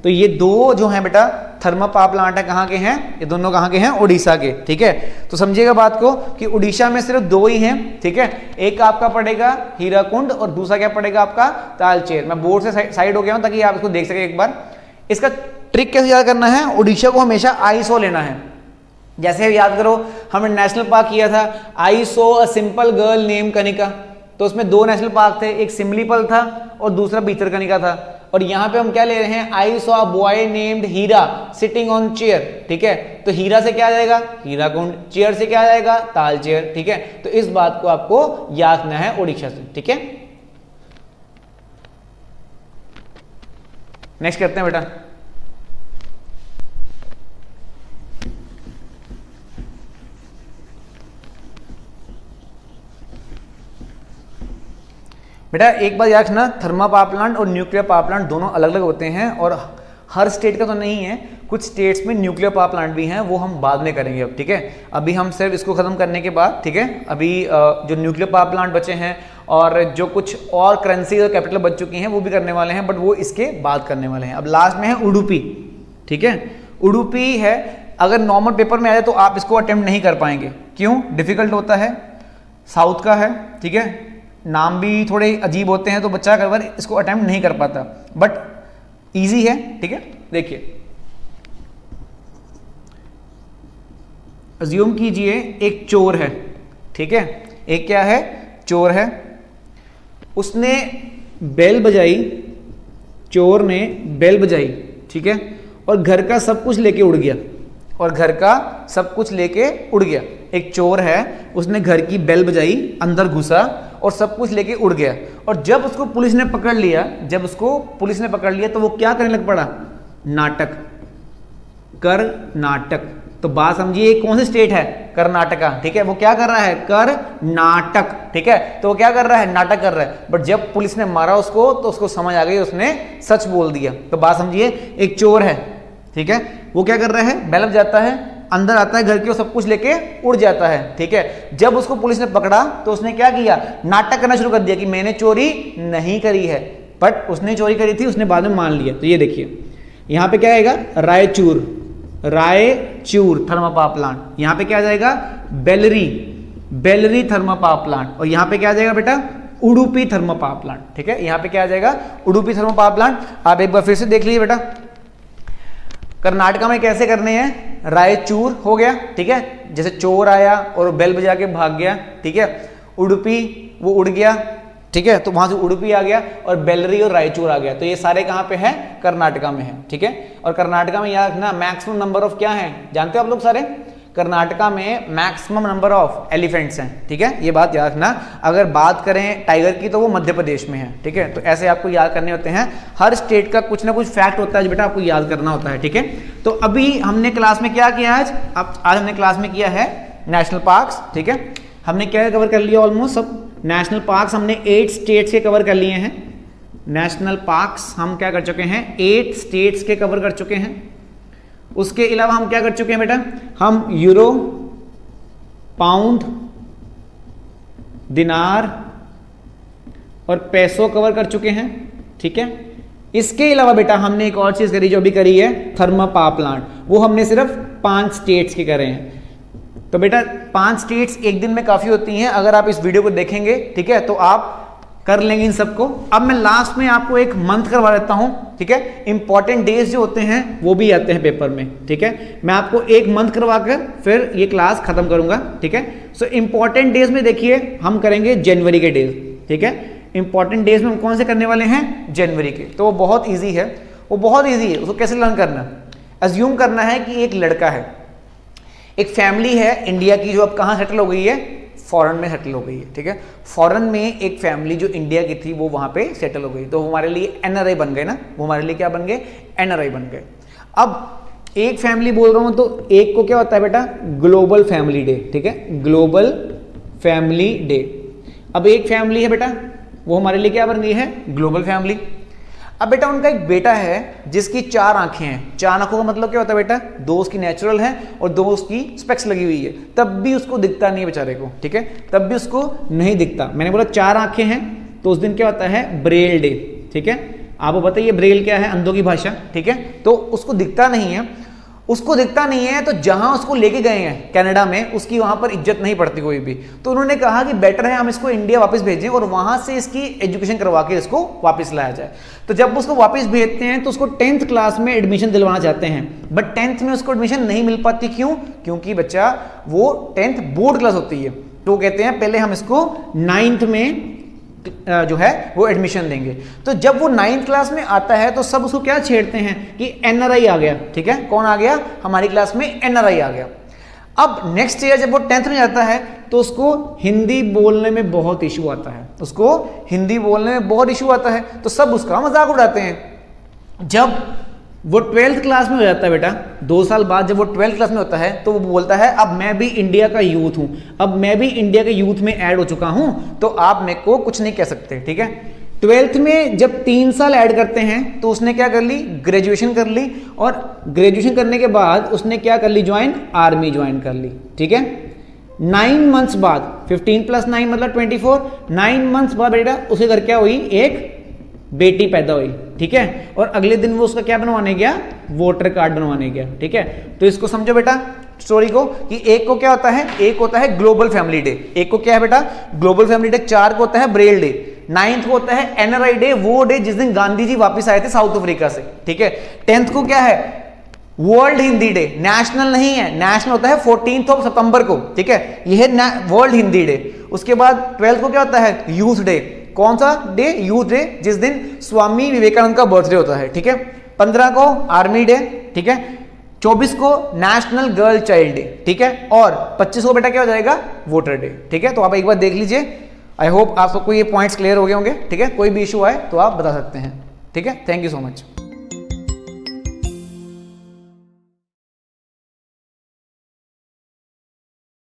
Speaker 1: तो ये दो जो हैं बेटा थर्मल पावर प्लांट है, कहाँ के हैं, ये दोनों कहाँ के हैं, उड़ीसा के, ठीक है। तो समझिएगा बात को कि उड़ीसा में सिर्फ दो ही हैं, ठीक है, एक आपका पड़ेगा हीराकुंड और दूसरा क्या पड़ेगा आपका तालचेर। मैं बोर्ड से साइड हो गया हूं ताकि आप इसको देख सके एक बार। इसका ट्रिक कैसे याद करना है, उड़ीसा को हमेशा आई सॉ लेना है। जैसे याद करो हमने नेशनल पार्क किया था, आई saw a simple girl name Kanika, तो उसमें दो नेशनल पार्क थे, एक सिमलीपल था और दूसरा भीतरकनिका था। और यहाँ पे हम क्या ले रहे हैं, I saw a boy named Heera sitting on chair, ठीक है। तो हीरा से क्या आ जाएगा, हीराकुंड, चेयर से क्या आ जाएगा, ताल चेयर, ठीक है। तो इस बात को आपको याद रखना है उड़ीसा से, ठीक है। नेक्स्ट करते हैं बेटा, बेटा एक बात याद रखना, थर्मल पावर प्लांट और न्यूक्लियर पावर प्लांट दोनों अलग अलग होते हैं और हर स्टेट का तो नहीं है, कुछ स्टेट्स में न्यूक्लियर पावर प्लांट भी हैं, वो हम बाद में करेंगे अब, ठीक है। अभी हम सिर्फ इसको खत्म करने के बाद, ठीक है, अभी जो न्यूक्लियर पावर प्लांट बचे हैं और जो कुछ और करेंसी और कैपिटल बच चुकी हैं वो भी करने वाले हैं, बट वो इसके बाद करने वाले हैं। अब लास्ट में है उडुपी, ठीक है। उडुपी है, अगर नॉर्मल पेपर में आ जाए तो आप इसको अटेम्प्ट नहीं कर पाएंगे, क्यों, डिफिकल्ट होता है, साउथ का है, ठीक है, नाम भी थोड़े अजीब होते हैं तो बच्चा कई बार इसको अटेम्प्ट नहीं कर पाता, बट इजी है। ठीक है, देखिए अज्यूम कीजिए एक चोर है। ठीक है, एक क्या है, चोर है। उसने बेल बजाई, चोर ने बेल बजाई। ठीक है, और घर का सब कुछ लेके उड़ गया, और घर का सब कुछ लेके उड़ गया। एक चोर है, उसने घर की बेल बजाई, अंदर घुसा और सब कुछ लेके उड़ गया। और जब उसको पुलिस ने पकड़ लिया, जब उसको पुलिस ने पकड़ लिया तो वो क्या करने लग पड़ा, नाटक, कर्नाटक। तो बात समझिए कौन सी स्टेट है, कर्नाटका। ठीक है, वो क्या कर रहा है, कर्नाटक। ठीक है, तो वो क्या कर रहा है, नाटक कर रहा है। बट जब पुलिस ने मारा उसको तो उसको समझ आ गई, उसने सच बोल दिया। तो बात समझिए, एक चोर है, ठीक है, वो क्या कर रहा है, बेल बजाता है, अंदर आता है घर के, सब कुछ लेके उड़ जाता है। ठीक है, जब उसको पुलिस ने पकड़ा तो उसने क्या किया, नाटक करना शुरू कर दिया कि मैंने चोरी नहीं करी है, बट उसने चोरी करी थी, उसने बाद में मान लिया। तो ये देखिए यहां पे क्या आएगा, Raichur, Raichur thermal power plant. यहां पे क्या आ जाएगा, Bellary, Bellary thermal power plant. और यहां पे क्या आ जाएगा बेटा, उडुपी थर्मल पावर प्लांट। ठीक है, यहां पे क्या आ जाएगा, उडुपी थर्मल पावर प्लांट। आप एक बार फिर से देख लीजिए बेटा, कर्नाटका में कैसे करने हैं, रायचूर हो गया। ठीक है, जैसे चोर आया और बेल बजा के भाग गया। ठीक है, उडुपी वो उड़ गया। ठीक है, तो वहां से उडुपी आ गया और बेलरी और रायचूर आ गया। तो ये सारे कहां पे हैं, कर्नाटका में है। ठीक है, और कर्नाटका में याद रखना मैक्सिमम नंबर ऑफ क्या है, जानते हो आप लोग सारे, कर्नाटका में मैक्सिमम नंबर ऑफ एलिफेंट्स हैं। ठीक है, ये बात याद रखना। अगर बात करें टाइगर की तो वो मध्य प्रदेश में है। ठीक है, तो ऐसे आपको याद करने होते हैं, हर स्टेट का कुछ ना कुछ फैक्ट होता है बेटा, आपको याद करना होता है। ठीक है, तो अभी हमने क्लास में क्या किया आज हमने क्लास में किया है नेशनल पार्क्स। ठीक है, हमने क्या कवर कर लिया, ऑलमोस्ट सब नेशनल पार्क्स हमने 8 स्टेट्स के कवर कर लिए हैं। नेशनल पार्क्स हम क्या कर चुके हैं, 8 स्टेट्स के कवर कर चुके हैं। उसके अलावा हम क्या कर चुके हैं बेटा, हम यूरो, पाउंड, दिनार और पैसो कवर कर चुके हैं। ठीक है, इसके अलावा बेटा हमने एक और चीज करी जो अभी करी है, थर्मल पावर प्लांट। वो हमने सिर्फ 5 स्टेट्स के करे हैं। तो बेटा 5 स्टेट्स एक दिन में काफी होती हैं, अगर आप इस वीडियो को देखेंगे, ठीक है, तो आप कर लेंगे इन सबको। अब मैं लास्ट में आपको एक मंथ करवा देता हूं। ठीक है, इंपॉर्टेंट डेज जो होते हैं वो भी आते हैं पेपर में। ठीक है, मैं आपको एक मंथ करवाकर फिर ये क्लास खत्म करूंगा। ठीक है, सो इंपॉर्टेंट डेज में देखिए हम करेंगे जनवरी के डेज। ठीक है, इंपॉर्टेंट डेज में हम कौन से करने वाले हैं, जनवरी के। तो वो बहुत ईजी है, वो बहुत ईजी है। उसको कैसे लर्न करना, अज्यूम करना है कि एक लड़का है, एक फैमिली है इंडिया की जो अब कहाँ सेटल हो गई है, फॉरेन में सेटल हो गई है। ठीक है, फॉरेन में एक फैमिली जो इंडिया की थी वो वहां पे सेटल हो गई, तो हमारे लिए एनआरआई बन गए ना, वो हमारे लिए क्या बन गए, एनआरआई बन गए। अब एक फैमिली बोल रहा हूं तो एक को क्या होता है बेटा, ग्लोबल फैमिली डे। ठीक है, ग्लोबल फैमिली डे। अब एक फैमिली है बेटा, वो हमारे लिए क्या बन गई है, ग्लोबल फैमिली। अब बेटा उनका एक बेटा है जिसकी 4 आंखें हैं। 4 आंखों का मतलब क्या होता है बेटा, 2 उसकी नेचुरल है और 2 उसकी स्पेक्स लगी हुई है, तब भी उसको दिखता नहीं बेचारे को। ठीक है, तब भी उसको नहीं दिखता। मैंने बोला 4 आंखें हैं, तो उस दिन क्या होता है, ब्रेल डे। ठीक है, आपको बताइए ब्रेल क्या है, अंधों की भाषा। ठीक है, तो उसको दिखता नहीं है, उसको दिखता नहीं है, तो जहां उसको लेके गए हैं कनाडा में, उसकी वहां पर इज्जत नहीं पड़ती कोई भी। तो उन्होंने कहा कि बेटर है हम इसको इंडिया वापस भेजें और वहां से इसकी एजुकेशन करवा के इसको वापस लाया जाए। तो जब उसको वापस भेजते हैं तो उसको 10th क्लास में एडमिशन दिलवाना चाहते हैं, बट 10th में उसको एडमिशन नहीं मिल पाती। क्यों, क्योंकि बच्चा वो 10th बोर्ड क्लास होती है, तो कहते हैं पहले हम इसको 9th में जो है वो एडमिशन देंगे। तो जब वो 9th क्लास में आता है तो सब उसको क्या छेड़ते हैं कि एनआरआई आ गया। ठीक है, कौन आ गया, हमारी क्लास में एनआरआई आ गया। अब नेक्स्ट ईयर जब वो 10th में जाता है तो उसको हिंदी बोलने में बहुत इशू आता है, उसको हिंदी बोलने में बहुत इशू आता है, तो सब उसका मजाक उड़ाते हैं। जब वो 12th क्लास में हो जाता है बेटा, 2 साल बाद जब वो 12th क्लास में होता है तो वो बोलता है अब मैं भी इंडिया का यूथ हूं, अब मैं भी इंडिया के यूथ में ऐड हो चुका हूं, तो आप मेरे को कुछ नहीं कह सकते। ठीक है, 12th में जब 3 साल ऐड करते हैं तो उसने क्या कर ली, ग्रेजुएशन कर ली, और ग्रेजुएशन करने के बाद उसने क्या कर ली, ज्वाइन, आर्मी ज्वाइन कर ली। ठीक है, 9 मंथ्स बाद, 15 + 9 मतलब 24, 9 मंथ्स बाद बेटा उसके घर क्या हुई, एक बेटी पैदा हुई। ठीक है, और अगले दिन वो उसका क्या बनवाने गया, वोटर कार्ड बनवाने गया। ठीक है, तो इसको समझो बेटा, स्टोरी को कि एक को क्या होता है, एक होता है ग्लोबल फैमिली डे, एक को क्या है बेटा ग्लोबल फैमिली डे, 4 को होता है ब्रेल डे, 9th को होता है एनआरआई डे, वो डे जिस दिन गांधी जी वापस आए थे साउथ अफ्रीका से, ठीक है। 10th को क्या है वर्ल्ड हिंदी डे, नेशनल नहीं है, नेशनल होता है 14 सितंबर को, ठीक है, यह है वर्ल्ड हिंदी डे। उसके बाद 12th को क्या होता है यूथ डे, कौन सा डे, यूथ डे, जिस दिन स्वामी विवेकानंद का बर्थडे होता है, ठीक है। 15 को आर्मी डे, ठीक है। 24 को नेशनल गर्ल चाइल्ड डे, ठीक है। और 25 को बेटा क्या हो जाएगा वोटर डे, ठीक है। तो आप एक बार देख लीजिए, आई होप आप सबको ये पॉइंट्स क्लियर हो गए होंगे, ठीक है। कोई भी इशू आए तो आप बता सकते हैं, ठीक है। Thank you so much.